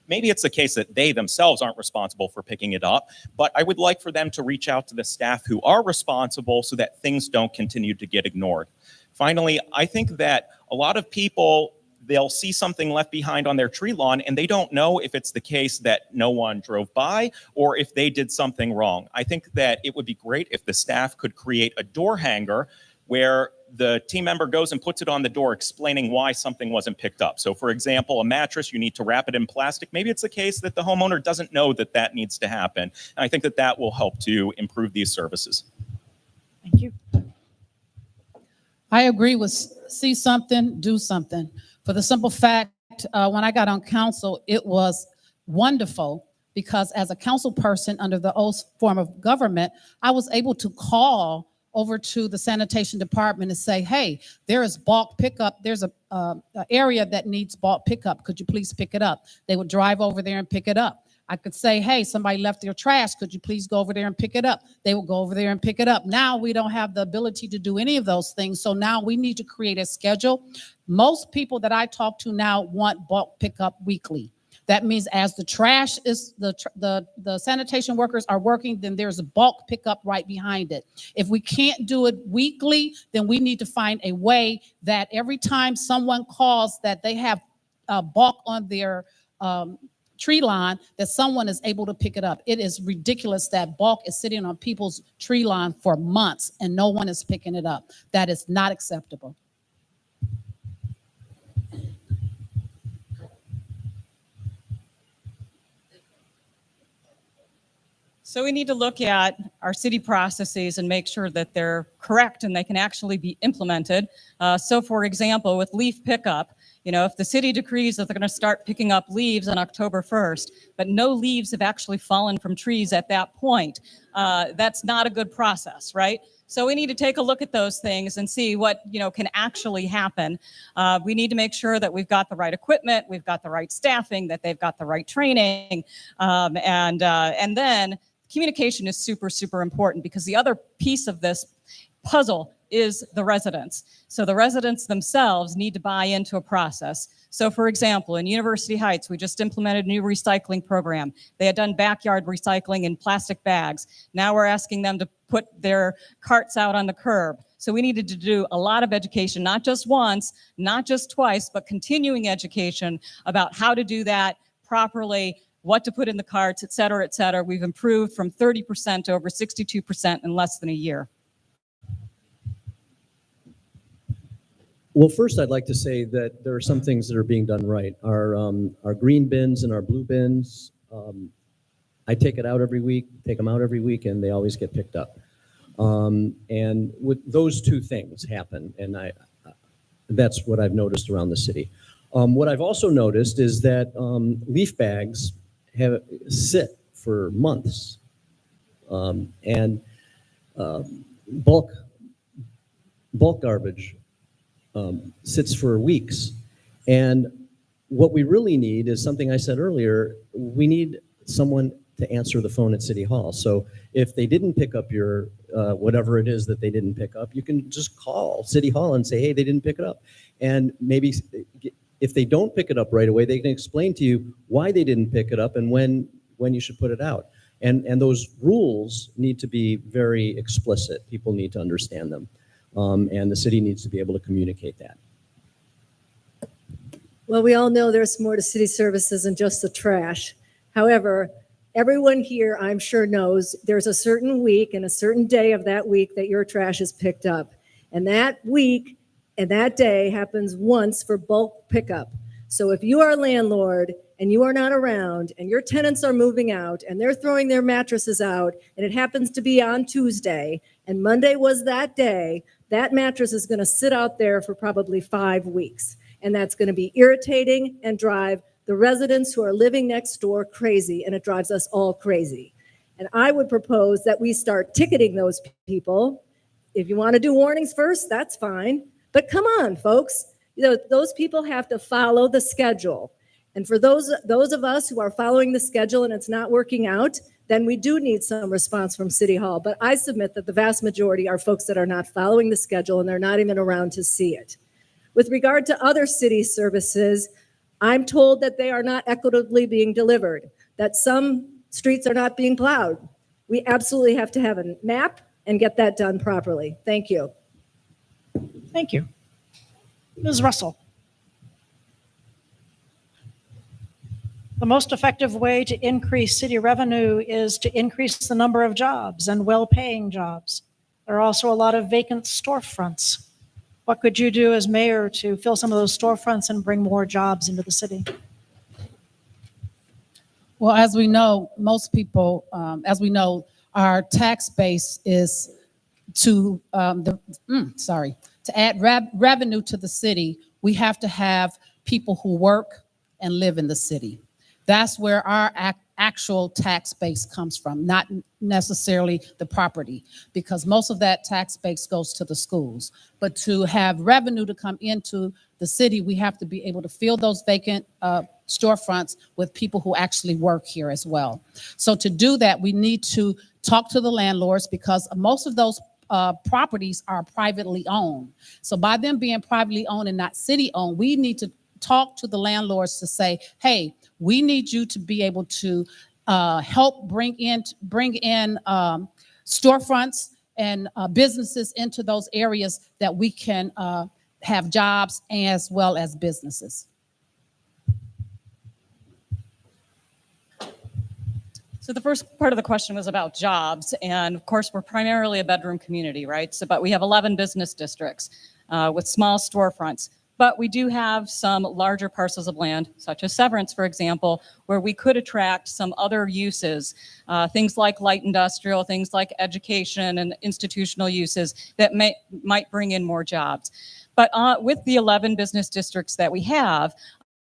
maybe it's the case that they themselves aren't responsible for picking it up, but I would like for them to reach out to the staff who are responsible so that things don't continue to get ignored. Finally, I think that a lot of people, they'll see something left behind on their tree lawn and they don't know if it's the case that no one drove by or if they did something wrong. I think that it would be great if the staff could create a door hanger where the team member goes and puts it on the door explaining why something wasn't picked up. So for example, a mattress, you need to wrap it in plastic. Maybe it's the case that the homeowner doesn't know that that needs to happen. And I think that that will help to improve these services. Thank you. I agree with see something, do something. For the simple fact, when I got on council, it was wonderful because as a council person under the old form of government, I was able to call over to the sanitation department and say, hey, there is bulk pickup. There's a area that needs bulk pickup. Could you please pick it up? They would drive over there and pick it up. I could say, hey, somebody left their trash. Could you please go over there and pick it up? They will go over there and pick it up. Now we don't have the ability to do any of those things. So now we need to create a schedule. Most people that I talk to now want bulk pickup weekly. That means as the trash is, the sanitation workers are working, then there's a bulk pickup right behind it. If we can't do it weekly, then we need to find a way that every time someone calls that they have bulk on their tree line, that someone is able to pick it up. It is ridiculous that bulk is sitting on people's tree line for months and no one is picking it up. That is not acceptable. So we need to look at our city processes and make sure that they're correct and they can actually be implemented. So for example, with leaf pickup, if the city decrees that they're going to start picking up leaves on October 1st, but no leaves have actually fallen from trees at that point, that's not a good process, right? So we need to take a look at those things and see what can actually happen. We need to make sure that we've got the right equipment, we've got the right staffing, that they've got the right training, and then communication is super, super important, because the other piece of this puzzle is the residents. So the residents themselves need to buy into a process. So for example, in University Heights, we just implemented a new recycling program. They had done backyard recycling in plastic bags. Now we're asking them to put their carts out on the curb. So we needed to do a lot of education, not just once, not just twice, but continuing education about how to do that properly, what to put in the carts, et cetera, et cetera. We've improved from 30% to over 62% in less than a year. Well, first, I'd like to say that there are some things that are being done right. Our green bins and our blue bins, I take it out every week, take them out every week, and they always get picked up. And with those two things happen, and that's what I've noticed around the city. What I've also noticed is that leaf bags sit for months, and bulk garbage sits for weeks. And what we really need is something I said earlier. We need someone to answer the phone at City Hall. So if they didn't pick up your whatever it is that they didn't pick up, you can just call City Hall and say, hey, they didn't pick it up. And maybe if they don't pick it up right away, they can explain to you why they didn't pick it up and when you should put it out. And those rules need to be very explicit. People need to understand them. And the city needs to be able to communicate that. Well, we all know there's more to city services than just the trash. However, everyone here, I'm sure, knows there's a certain week and a certain day of that week that your trash is picked up. And that week and that day happens once for bulk pickup. So if you are a landlord and you are not around and your tenants are moving out and they're throwing their mattresses out and it happens to be on Tuesday and Monday was that day, that mattress is going to sit out there for probably 5 weeks. And that's going to be irritating and drive the residents who are living next door crazy, and it drives us all crazy. And I would propose that we start ticketing those people. If you want to do warnings first, that's fine. But come on, folks. Those people have to follow the schedule. And for those of us who are following the schedule and it's not working out, then we do need some response from City Hall. But I submit that the vast majority are folks that are not following the schedule and they're not even around to see it. With regard to other city services, I'm told that they are not equitably being delivered, that some streets are not being plowed. We absolutely have to have a map and get that done properly. Thank you. Thank you. Ms. Russell. The most effective way to increase city revenue is to increase the number of jobs and well-paying jobs. There are also a lot of vacant storefronts. What could you do as mayor to fill some of those storefronts and bring more jobs into the city? Well, as we know, most people, our tax base is to add revenue to the city. We have to have people who work and live in the city. That's where our actual tax base comes from, not necessarily the property, because most of that tax base goes to the schools. But to have revenue to come into the city, we have to be able to fill those vacant storefronts with people who actually work here as well. So to do that, we need to talk to the landlords, because most of those properties are privately owned. So by them being privately owned and not city owned, we need to talk to the landlords to say, hey, we need you to be able to help bring in storefronts and businesses into those areas that we can have jobs as well as businesses. So the first part of the question was about jobs. And of course, we're primarily a bedroom community, right? But we have 11 business districts with small storefronts. But we do have some larger parcels of land, such as Severance, for example, where we could attract some other uses, things like light industrial, things like education and institutional uses that might bring in more jobs. But with the 11 business districts that we have,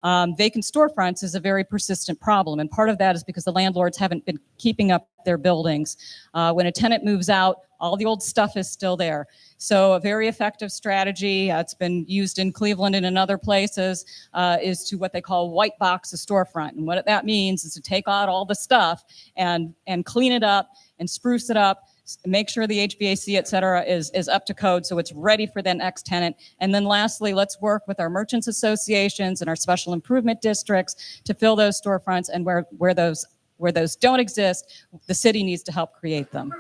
vacant storefronts is a very persistent problem. And part of that is because the landlords haven't been keeping up their buildings. When a tenant moves out, all the old stuff is still there. So a very effective strategy, it's been used in Cleveland and in other places, is to what they call white box a storefront. And what that means is to take out all the stuff and clean it up and spruce it up, make sure the HVAC, et cetera, is up to code so it's ready for the next tenant. And then lastly, let's work with our merchants associations and our special improvement districts to fill those storefronts, and where those don't exist, the city needs to help create them.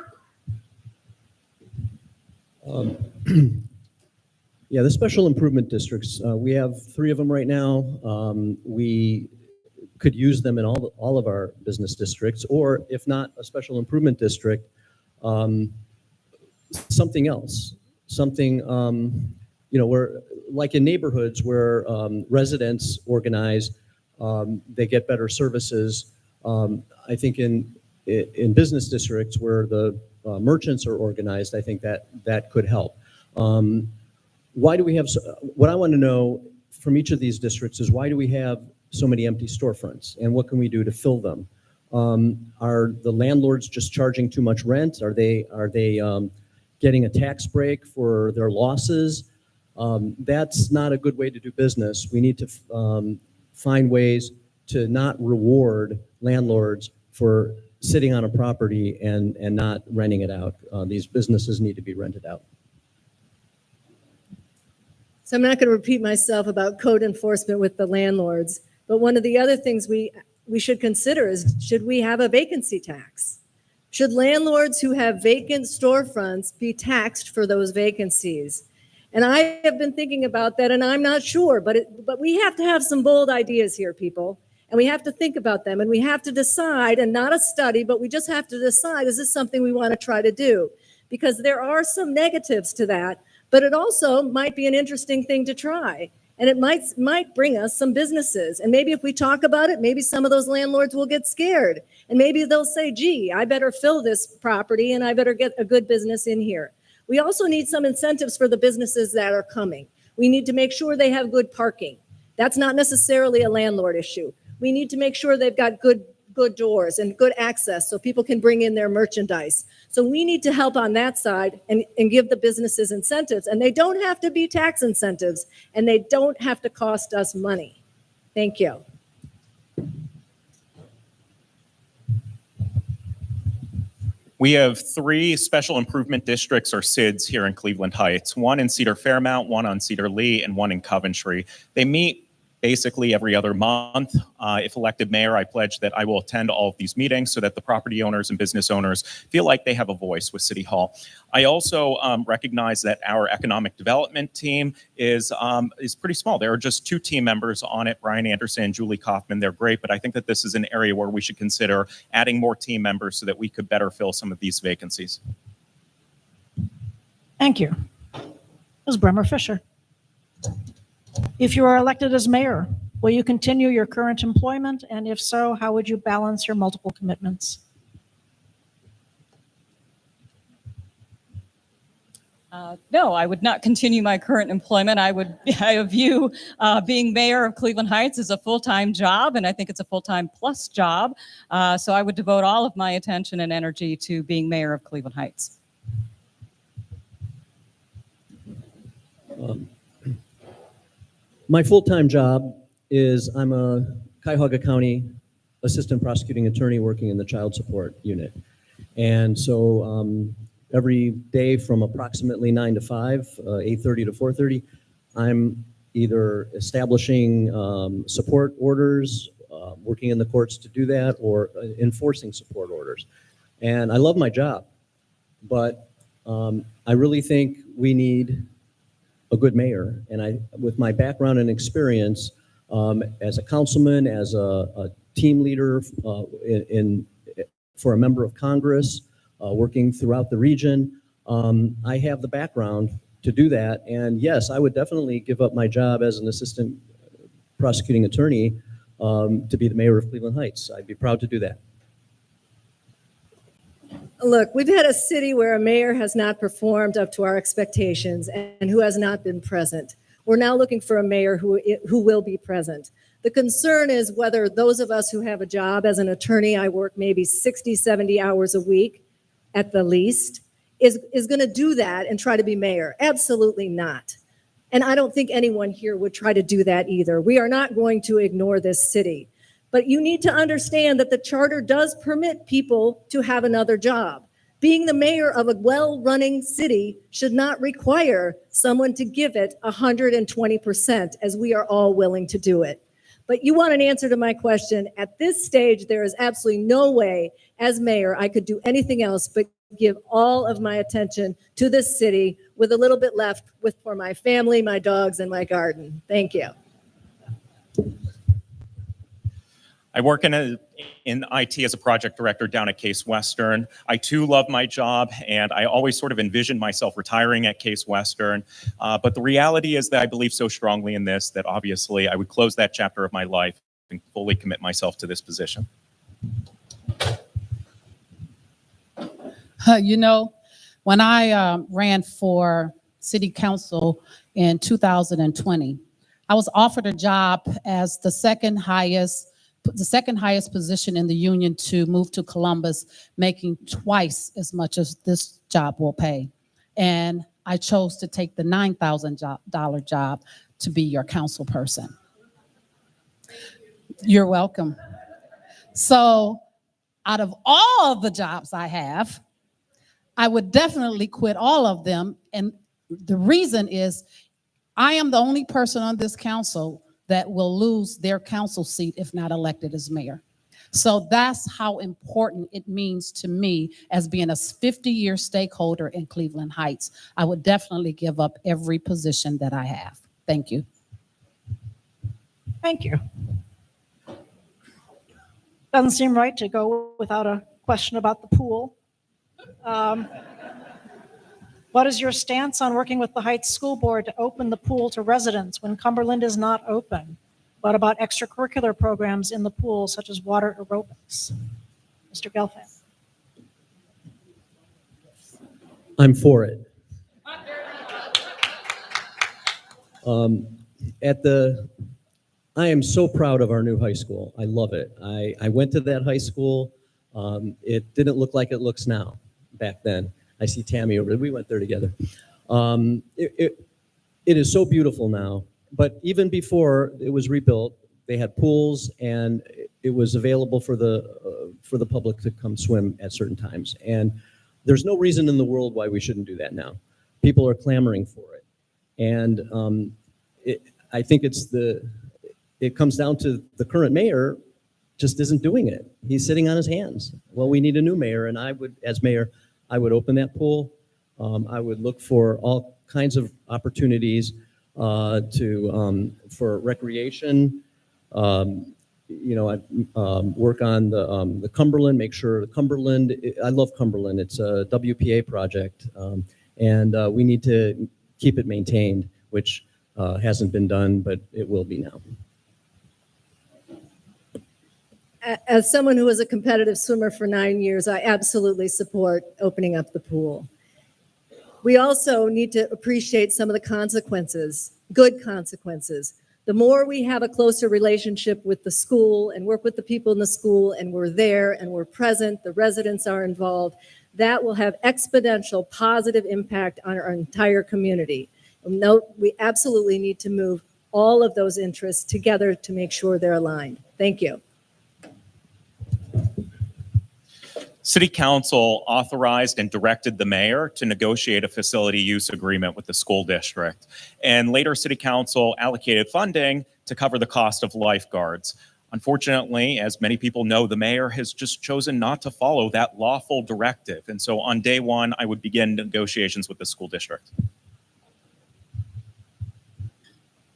Yeah, the special improvement districts, we have 3 of them right now. We could use them in all of our business districts, or if not a special improvement district, something else, something, where, like in neighborhoods where residents organize, they get better services. I think in business districts where the merchants are organized, I think that could help. Why do we have, what I want to know from each of these districts is, why do we have so many empty storefronts, and what can we do to fill them? Are the landlords just charging too much rent? Are they getting a tax break for their losses? That's not a good way to do business. We need to find ways to not reward landlords for sitting on a property and not renting it out. These businesses need to be rented out. So I'm not going to repeat myself about code enforcement with the landlords, but one of the other things we should consider is, should we have a vacancy tax? Should landlords who have vacant storefronts be taxed for those vacancies? And I have been thinking about that, and I'm not sure, but we have to have some bold ideas here, people, and we have to think about them, and we have to decide, and not a study, but we just have to decide, is this something we want to try to do? Because there are some negatives to that, but it also might be an interesting thing to try. And it might bring us some businesses. And maybe if we talk about it, maybe some of those landlords will get scared. And maybe they'll say, gee, I better fill this property and I better get a good business in here. We also need some incentives for the businesses that are coming. We need to make sure they have good parking. That's not necessarily a landlord issue. We need to make sure they've got good doors and good access so people can bring in their merchandise. So we need to help on that side and give the businesses incentives. And they don't have to be tax incentives, and they don't have to cost us money. Thank you. We have 3 special improvement districts, or SIDs, here in Cleveland Heights, one in Cedar Fairmount, one on Cedar Lee, and one in Coventry. They meet basically every other month. If elected mayor, I pledge that I will attend all of these meetings so that the property owners and business owners feel like they have a voice with City Hall. I also recognize that our economic development team is pretty small. There are just 2 team members on it, Brian Anderson and Julie Kaufman. They're great, but I think that this is an area where we should consider adding more team members so that we could better fill some of these vacancies. Thank you. Ms. Bremer Fisher. If you are elected as mayor, will you continue your current employment? And if so, how would you balance your multiple commitments? No, I would not continue my current employment. I view being mayor of Cleveland Heights as a full-time job, and I think it's a full-time plus job. So I would devote all of my attention and energy to being mayor of Cleveland Heights. My full-time job is, I'm a Cuyahoga County Assistant Prosecuting Attorney working in the Child Support Unit. And so every day from approximately 9 to 5, 8:30 to 4:30, I'm either establishing support orders, working in the courts to do that, or enforcing support orders. And I love my job, but I really think we need a good mayor. And with my background and experience as a councilman, as a team leader for a member of Congress, working throughout the region, I have the background do that. And yes, I would definitely give up my job as an assistant prosecuting attorney to be the mayor of Cleveland Heights. I'd be proud to do that. Look, we've had a city where a mayor has not performed up to our expectations and who has not been present. We're now looking for a mayor who will be present. The concern is whether those of us who have a job as an attorney, I work maybe 60, 70 hours a week at the least, is going to do that and try to be mayor. Absolutely not. And I don't think anyone here would try to do that either. We are not going to ignore this city. But you need to understand that the charter does permit people to have another job. Being the mayor of a well-running city should not require someone to give it 120%, as we are all willing to do it. But you want an answer to my question. At this stage, there is absolutely no way as mayor I could do anything else but give all of my attention to this city with a little bit left for my family, my dogs, and my garden. Thank you. I work in IT as a project director down at Case Western. I too love my job, and I always sort of envisioned myself retiring at Case Western. But the reality is that I believe so strongly in this that obviously I would close that chapter of my life and fully commit myself to this position. You know, when I ran for city council in 2020, I was offered a job as the second highest position in the union to move to Columbus, making twice as much as this job will pay. And I chose to take the $9,000 job to be your council person. You're welcome. So out of all of the jobs I have, I would definitely quit all of them. And the reason is I am the only person on this council that will lose their council seat if not elected as mayor. So that's how important it means to me as being a 50-year stakeholder in Cleveland Heights. I would definitely give up every position that I have. Thank you. Thank you. Doesn't seem right to go without a question about the pool. What is your stance on working with the Heights School Board to open the pool to residents when Cumberland is not open? What about extracurricular programs in the pool, such as water aerobics? Mr. Gelfand. I'm for it. I am so proud of our new high school. I love it. I went to that high school. It didn't look like it looks now back then. I see Tammy over there. We went there together. It is so beautiful now. But even before it was rebuilt, they had pools, and it was available for the public to come swim at certain times. And there's no reason in the world why we shouldn't do that now. People are clamoring for it, and I think it comes down to the current mayor just isn't doing it. He's sitting on his hands. Well, we need a new mayor, and as mayor, I would open that pool. I would look for all kinds of opportunities for recreation. I'd work on the Cumberland, make sure the Cumberland, I love Cumberland. It's a WPA project, and we need to keep it maintained, which hasn't been done, but it will be now. As someone who was a competitive swimmer for 9 years, I absolutely support opening up the pool. We also need to appreciate some of the consequences, good consequences. The more we have a closer relationship with the school and work with the people in the school, and we're there and we're present, the residents are involved, that will have exponential positive impact on our entire community. Note, we absolutely need to move all of those interests together to make sure they're aligned. Thank you. City Council authorized and directed the mayor to negotiate a facility use agreement with the school district. And later, City Council allocated funding to cover the cost of lifeguards. Unfortunately, as many people know, the mayor has just chosen not to follow that lawful directive. And so on day one, I would begin negotiations with the school district.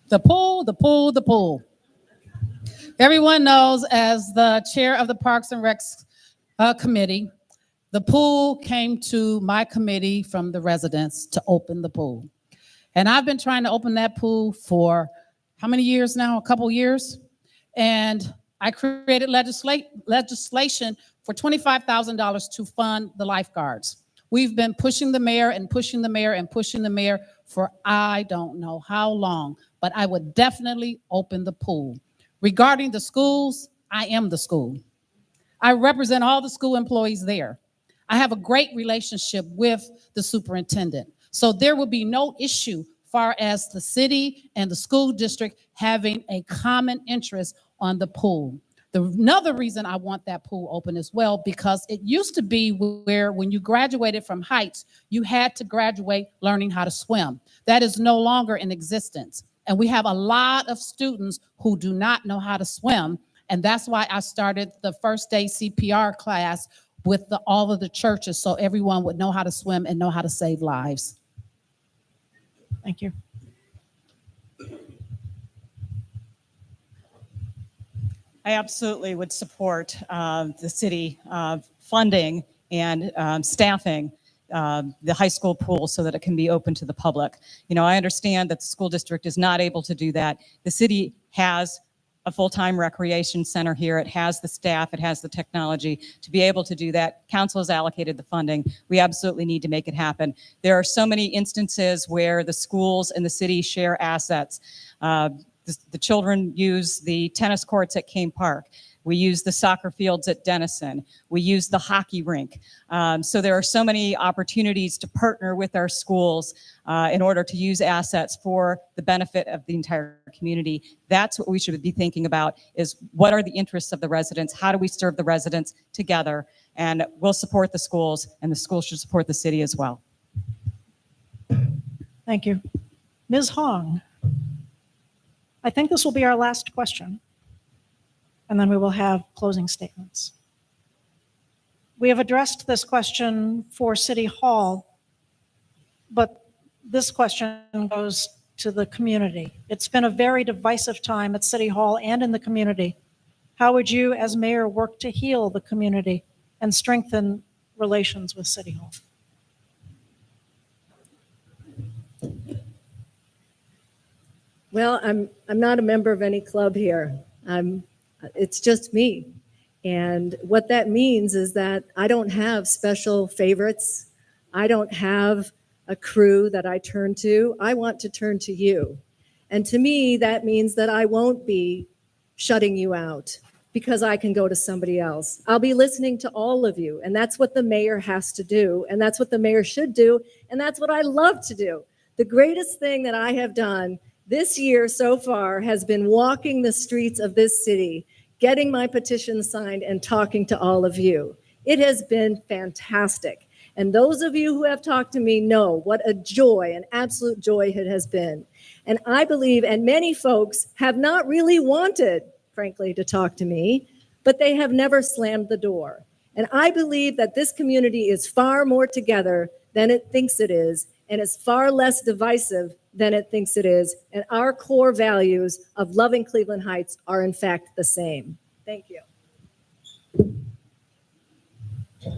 The pool, the pool, the pool. Everyone knows, as the chair of the Parks and Recs committee, the pool came to my committee from the residents to open the pool. And I've been trying to open that pool for how many years now? A couple years. And I created legislation for $25,000 to fund the lifeguards. We've been pushing the mayor and pushing the mayor and pushing the mayor for I don't know how long, but I would definitely open the pool. Regarding the schools, I am the school. I represent all the school employees there. I have a great relationship with the superintendent. So there will be no issue far as the city and the school district having a common interest on the pool. Another reason I want that pool open as well, because it used to be where when you graduated from Heights, you had to graduate learning how to swim. That is no longer in existence. And we have a lot of students who do not know how to swim. And that's why I started the first day CPR class with all of the churches, so everyone would know how to swim and know how to save lives. Thank you. I absolutely would support the city funding and staffing the high school pool so that it can be open to the public. You know, I understand that the school district is not able to do that. The city has a full-time recreation center here. It has the staff, it has the technology to be able to do that. Council has allocated the funding. We absolutely need to make it happen. There are so many instances where the schools and the city share assets. The children use the tennis courts at Kane Park. We use the soccer fields at Denison. We use the hockey rink. So there are so many opportunities to partner with our schools in order to use assets for the benefit of the entire community. That's what we should be thinking about, is what are the interests of the residents? How do we serve the residents together? And we'll support the schools, and the schools should support the city as well. Thank you. Ms. Hong, I think this will be our last question, and then we will have closing statements. We have addressed this question for City Hall, but this question goes to the community. It's been a very divisive time at City Hall and in the community. How would you, as mayor, work to heal the community and strengthen relations with City Hall? Well, I'm not a member of any club here. It's just me. And what that means is that I don't have special favorites. I don't have a crew that I turn to. I want to turn to you. And to me, that means that I won't be shutting you out because I can go to somebody else. I'll be listening to all of you. And that's what the mayor has to do. And that's what the mayor should do. And that's what I love to do. The greatest thing that I have done this year so far has been walking the streets of this city, getting my petition signed and talking to all of you. It has been fantastic. And those of you who have talked to me know what a joy, an absolute joy it has been. And I believe, and many folks have not really wanted, frankly, to talk to me, but they have never slammed the door. And I believe that this community is far more together than it thinks it is, and is far less divisive than it thinks it is. And our core values of loving Cleveland Heights are in fact the same. Thank you. I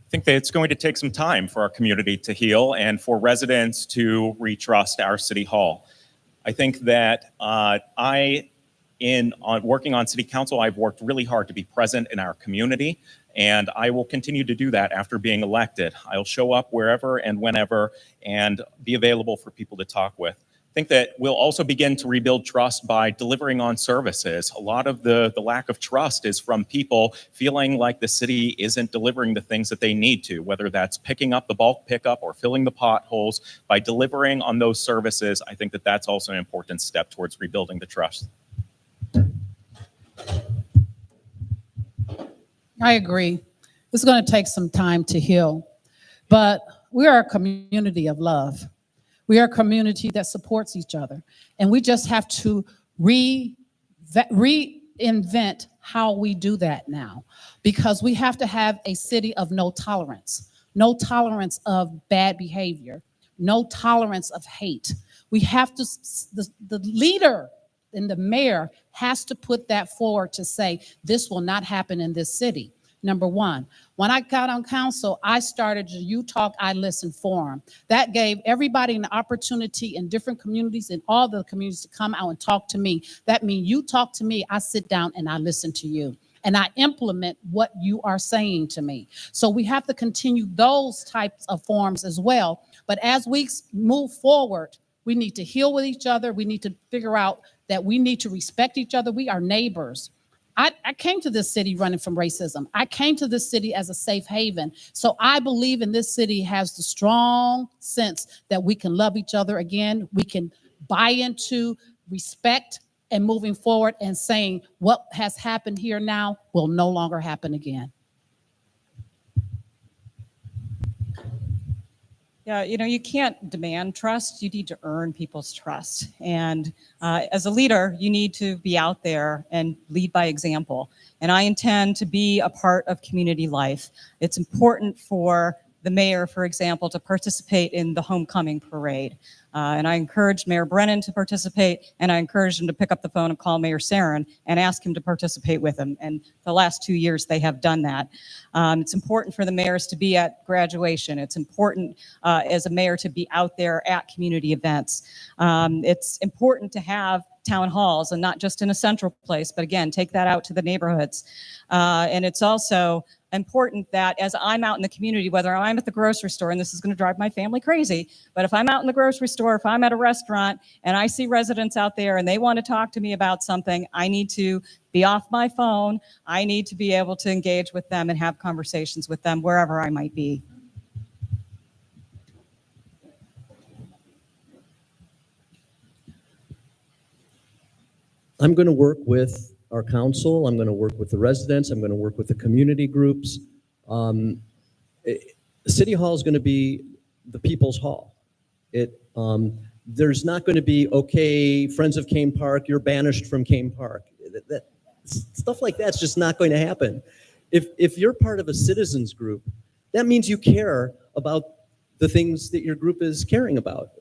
think that it's going to take some time for our community to heal and for residents to retrust our city hall. I think that working on city council, I've worked really hard to be present in our community, and I will continue to do that after being elected. I'll show up wherever and whenever and be available for people to talk with. I think that we'll also begin to rebuild trust by delivering on services. A lot of the lack of trust is from people feeling like the city isn't delivering the things that they need to, whether that's picking up the bulk pickup or filling the potholes. By delivering on those services, I think that that's also an important step towards rebuilding the trust. I agree. It's going to take some time to heal, but we are a community of love. We are a community that supports each other, and we just have to reinvent how we do that now, because we have to have a city of no tolerance of bad behavior, no tolerance of hate. We have to, the leader and the mayor has to put that forward to say, this will not happen in this city. number one. When I got on council, I started You Talk, I Listen forum. That gave everybody an opportunity in different communities, in all the communities, to come out and talk to me. That means you talk to me, I sit down and I listen to you. And I implement what you are saying to me. So we have to continue those types of forums as well. But as we move forward, we need to heal with each other. We need to figure out that we need to respect each other. We are neighbors. I came to this city running from racism. I came to this city as a safe haven. So I believe in this city has the strong sense that we can love each other again. We can buy into respect and moving forward and saying what has happened here now will no longer happen again. Yeah, you can't demand trust. You need to earn people's trust. And as a leader, you need to be out there and lead by example. And I intend to be a part of community life. It's important for the mayor, for example, to participate in the homecoming parade. And I encouraged Mayor Brennan to participate, and I encouraged him to pick up the phone and call Mayor Sarin and ask him to participate with him. And the last 2 years, they have done that. It's important for the mayors to be at graduation. It's important as a mayor to be out there at community events. It's important to have town halls, and not just in a central place, but again, take that out to the neighborhoods. And it's also important that as I'm out in the community, whether I'm at the grocery store, and this is going to drive my family crazy, but if I'm out in the grocery store, if I'm at a restaurant and I see residents out there and they want to talk to me about something, I need to be off my phone. I need to be able to engage with them and have conversations with them wherever I might be. I'm going to work with our council. I'm going to work with the residents. I'm going to work with the community groups. City Hall is going to be the people's hall. There's not going to be, okay, Friends of Kane Park, you're banished from Kane Park. Stuff like that's just not going to happen. If you're part of a citizens group, that means you care about the things that your group is caring about.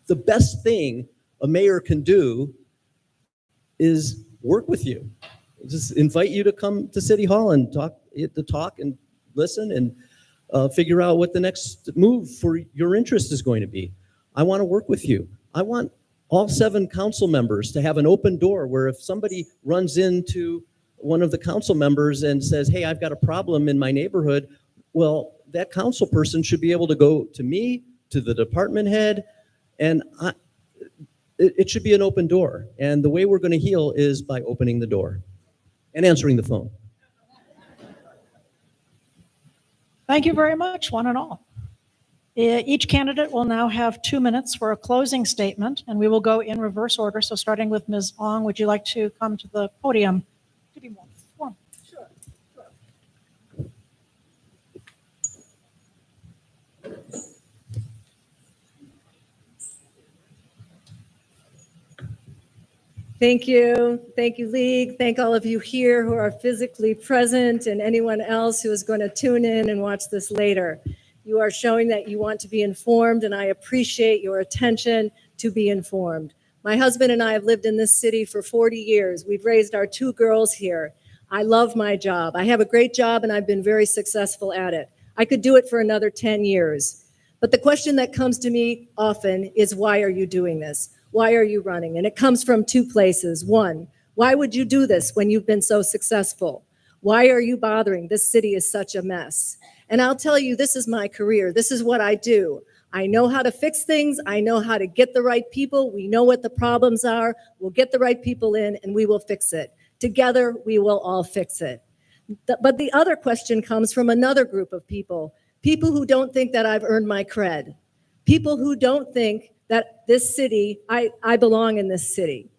The best thing a mayor can do is work with you. Just invite you to come to City Hall and talk and listen and figure out what the next move for your interest is going to be. I want to work with you. I want all 7 council members to have an open door where if somebody runs into one of the council members and says, hey, I've got a problem in my neighborhood, well, that council person should be able to go to me, to the department head, and it should be an open door. And the way we're going to heal is by opening the door and answering the phone. Thank you very much, one and all. Each candidate will now have 2 minutes for a closing statement, and we will go in reverse order. So starting with Ms. Ong, would you like to come to the podium to be more informed? Sure. Thank you. Thank you, League. Thank all of you here who are physically present and anyone else who is going to tune in and watch this later. You are showing that you want to be informed, and I appreciate your attention to be informed. My husband and I have lived in this city for 40 years. We've raised our 2 girls here. I love my job. I have a great job, and I've been very successful at it. I could do it for another 10 years. But the question that comes to me often is, why are you doing this? Why are you running? And it comes from 2 places. 1, why would you do this when you've been so successful? Why are you bothering? This city is such a mess. And I'll tell you, this is my career. This is what I do. I know how to fix things. I know how to get the right people. We know what the problems are. We'll get the right people in and we will fix it. Together, we will all fix it. But the other question comes from another group of people who don't think that I've earned my cred, people who don't think that this city, I belong in this city.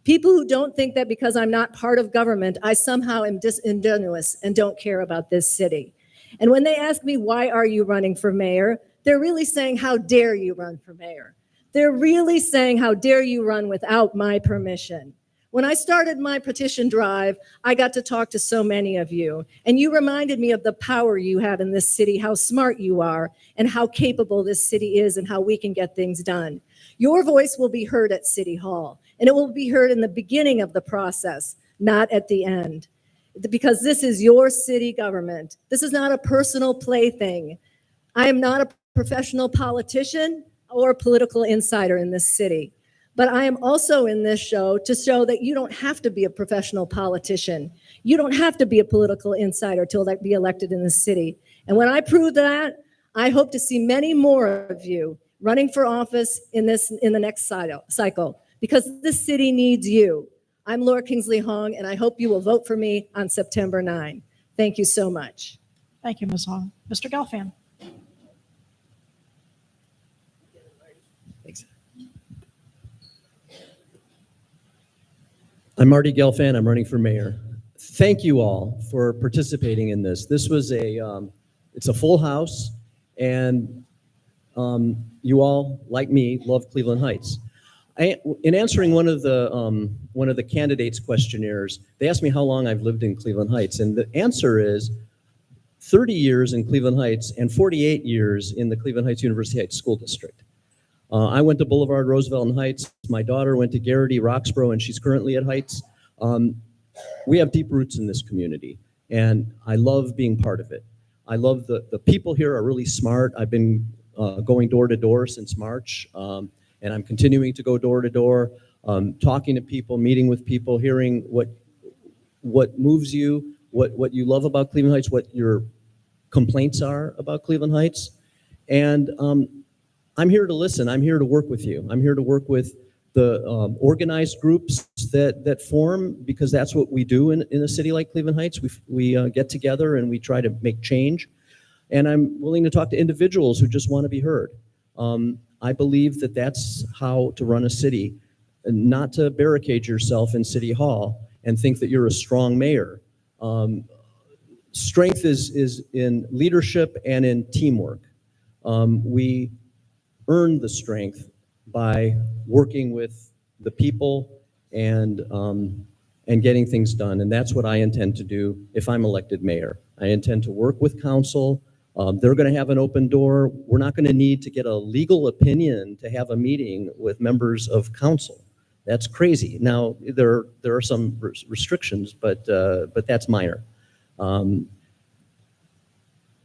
People who don't think that because I'm not part of government, I somehow am disingenuous and don't care about this city. And when they ask me, why are you running for mayor? They're really saying, how dare you run for mayor? They're really saying, how dare you run without my permission? When I started my petition drive, I got to talk to so many of you, and you reminded me of the power you have in this city, how smart you are, and how capable this city is and how we can get things done. Your voice will be heard at City Hall, and it will be heard in the beginning of the process, not at the end. because this is your city government. This is not a personal plaything. I am not a professional politician or political insider in this city, but I am also in this show to show that you don't have to be a professional politician. You don't have to be a political insider to be elected in this city. And when I prove that, I hope to see many more of you running for office in the next cycle, because this city needs you. I'm Laura Kingsley Hong, and I hope you will vote for me on September 9. Thank you so much. Thank you, Ms. Hong. Mr. Gelfand. Thanks. I'm Marty Gelfand. I'm running for mayor. Thank you all for participating in this. This was it's a full house, and you all, like me, love Cleveland Heights. In answering one of the candidates' questionnaires, they asked me how long I've lived in Cleveland Heights, and the answer is 30 years in Cleveland Heights and 48 years in the Cleveland Heights University Heights School District. I went to Boulevard, Roosevelt, and Heights. My daughter went to Garrity, Roxborough, and she's currently at Heights. We have deep roots in this community, and I love being part of it. I love the people here are really smart. I've been going door to door since March. And I'm continuing to go door to door, talking to people, meeting with people, hearing what moves you, what you love about Cleveland Heights, what your complaints are about Cleveland Heights. And I'm here to listen. I'm here to work with you. I'm here to work with the organized groups that form, because that's what we do in a city like Cleveland Heights. We get together and we try to make change. And I'm willing to talk to individuals who just want to be heard. I believe that that's how to run a city, and not to barricade yourself in City Hall and think that you're a strong mayor. Strength is in leadership and in teamwork. We earn the strength by working with the people and getting things done. And that's what I intend to do if I'm elected mayor. I intend to work with council. They're going to have an open door. We're not going to need to get a legal opinion to have a meeting with members of council. That's crazy. Now, there are some restrictions, but that's minor.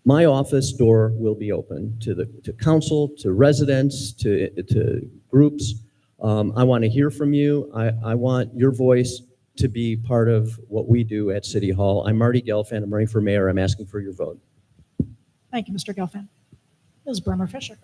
My office door will be open to council, to residents, to groups. I want to hear from you. I want your voice to be part of what we do at City Hall. I'm Marty Gelfand. I'm running for mayor. I'm asking for your vote. Thank you, Mr. Gelfand. Ms. Bremer Fisher.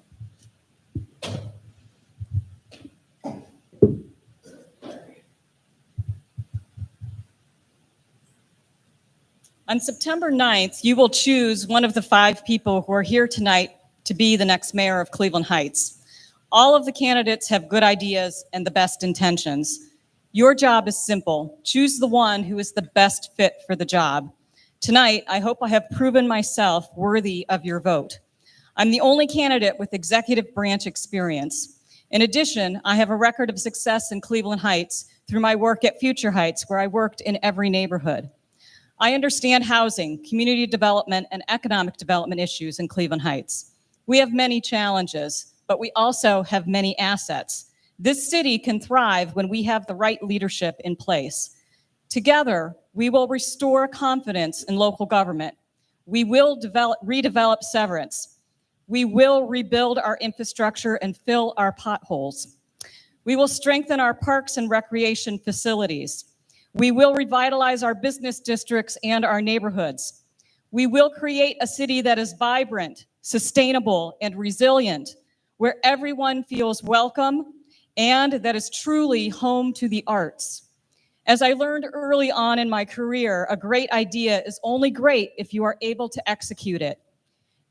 On September 9th, you will choose one of the 5 people who are here tonight to be the next mayor of Cleveland Heights. All of the candidates have good ideas and the best intentions. Your job is simple. Choose the one who is the best fit for the job. Tonight, I hope I have proven myself worthy of your vote. I'm the only candidate with executive branch experience. In addition, I have a record of success in Cleveland Heights through my work at Future Heights, where I worked in every neighborhood. I understand housing, community development, and economic development issues in Cleveland Heights. We have many challenges, but we also have many assets. This city can thrive when we have the right leadership in place. Together, we will restore confidence in local government. We will redevelop Severance. We will rebuild our infrastructure and fill our potholes. We will strengthen our parks and recreation facilities. We will revitalize our business districts and our neighborhoods. We will create a city that is vibrant, sustainable, and resilient, where everyone feels welcome and that is truly home to the arts. As I learned early on in my career, a great idea is only great if you are able to execute it.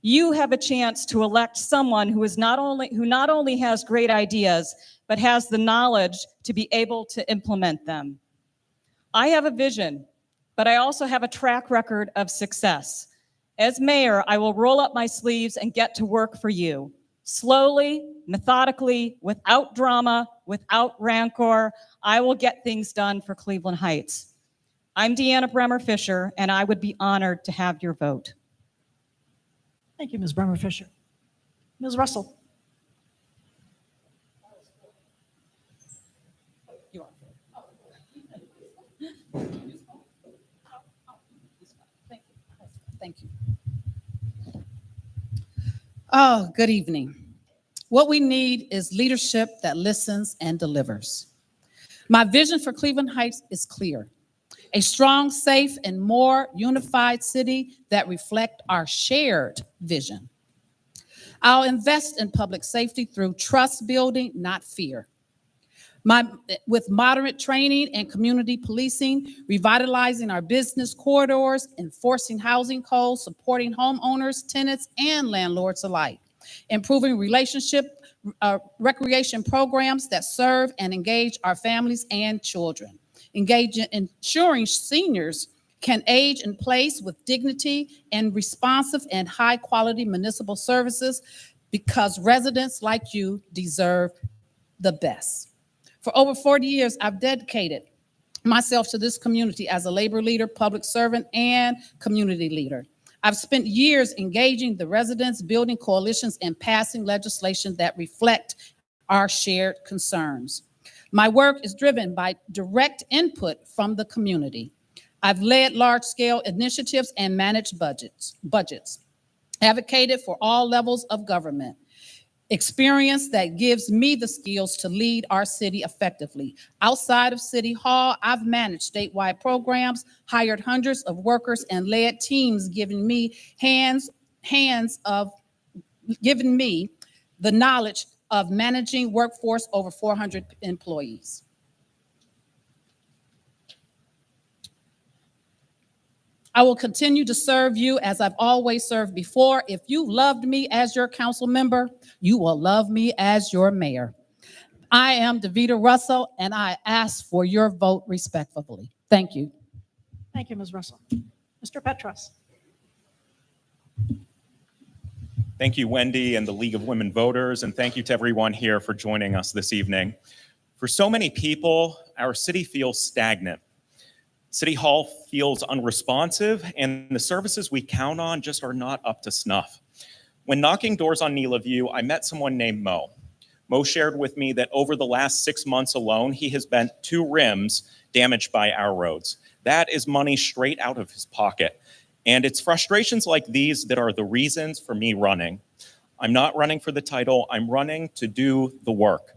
You have a chance to elect someone who not only has great ideas, but has the knowledge to be able to implement them. I have a vision, but I also have a track record of success. As mayor, I will roll up my sleeves and get to work for you. Slowly, methodically, without drama, without rancor, I will get things done for Cleveland Heights. I'm Deanna Bremer Fisher, and I would be honored to have your vote. Thank you, Ms. Bremer Fisher. Ms. Russell. Oh, good evening. What we need is leadership that listens and delivers. My vision for Cleveland Heights is clear. A strong, safe, and more unified city that reflects our shared vision. I'll invest in public safety through trust building, not fear. With moderate training and community policing, revitalizing our business corridors, enforcing housing codes, supporting homeowners, tenants, and landlords alike, improving recreation programs that serve and engage our families and children, ensuring seniors can age in place with dignity and responsive and high-quality municipal services because residents like you deserve the best. For over 40 years, I've dedicated myself to this community as a labor leader, public servant, and community leader. I've spent years engaging the residents, building coalitions, and passing legislation that reflect our shared concerns. My work is driven by direct input from the community. I've led large-scale initiatives and managed budgets, advocated for all levels of government, experience that gives me the skills to lead our city effectively. Outside of City Hall, I've managed statewide programs, hired hundreds of workers, and led teams, giving me the knowledge of managing workforce over 400 employees. I will continue to serve you as I've always served before. If you loved me as your council member, you will love me as your mayor. I am Davita Russell, and I ask for your vote respectfully. Thank you. Thank you, Ms. Russell. Mr. Petros. Thank you, Wendy and the League of Women Voters, and thank you to everyone here for joining us this evening. For so many people, our city feels stagnant. City Hall feels unresponsive, and the services we count on just are not up to snuff. When knocking doors on Neela View, I met someone named Mo. Mo shared with me that over the last 6 months alone, he has bent 2 rims damaged by our roads. That is money straight out of his pocket. And it's frustrations like these that are the reasons for me running. I'm not running for the title, I'm running to do the work.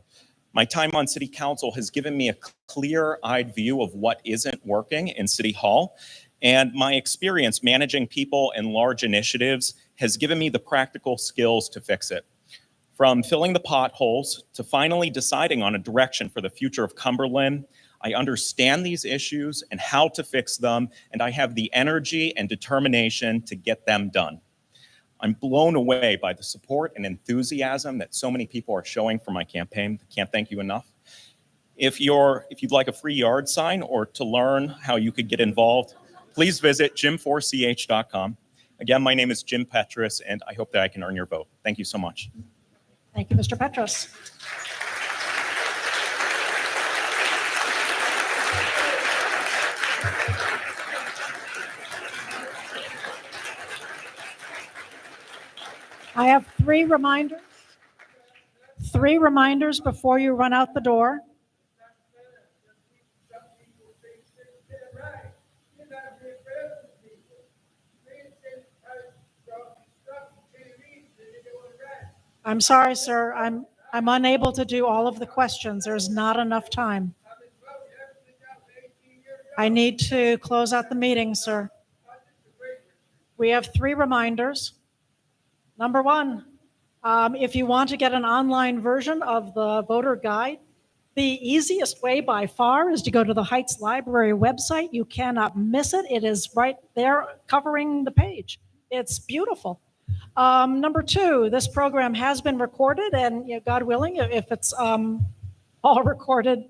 My time on City Council has given me a clear-eyed view of what isn't working in City Hall, and my experience managing people and large initiatives has given me the practical skills to fix it. From filling the potholes to finally deciding on a direction for the future of Cumberland, I understand these issues and how to fix them, and I have the energy and determination to get them done. I'm blown away by the support and enthusiasm that so many people are showing for my campaign. I can't thank you enough. If you'd like a free yard sign or to learn how you could get involved, please visit jim4ch.com. Again, my name is Jim Petros, and I hope that I can earn your vote. Thank you so much. Thank you, Mr. Petros. I have 3 reminders. 3 reminders before you run out the door. I'm sorry, sir. I'm unable to do all of the questions. There's not enough time. I need to close out the meeting, sir. We have 3 reminders. Number 1, if you want to get an online version of the voter guide, the easiest way by far is to go to the Heights Library website. You cannot miss it. It is right there covering the page. It's beautiful. Number 2, this program has been recorded, and God willing, if it's all recorded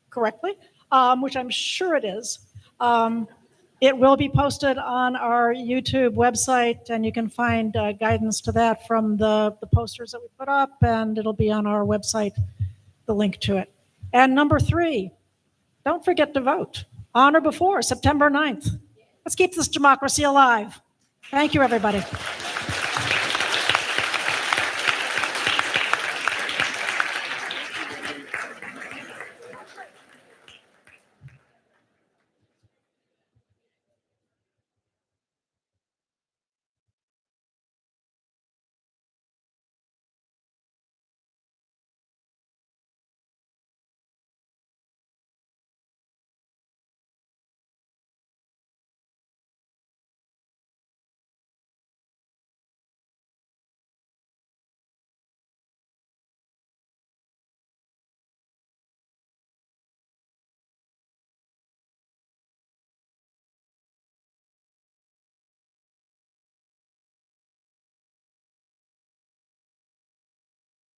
correctly, which I'm sure it is, it will be posted on our YouTube website, and you can find guidance to that from the posters that we put up, and it'll be on our website, the link to it. And number 3, don't forget to vote on or before September 9th. Let's keep this democracy alive. Thank you, everybody.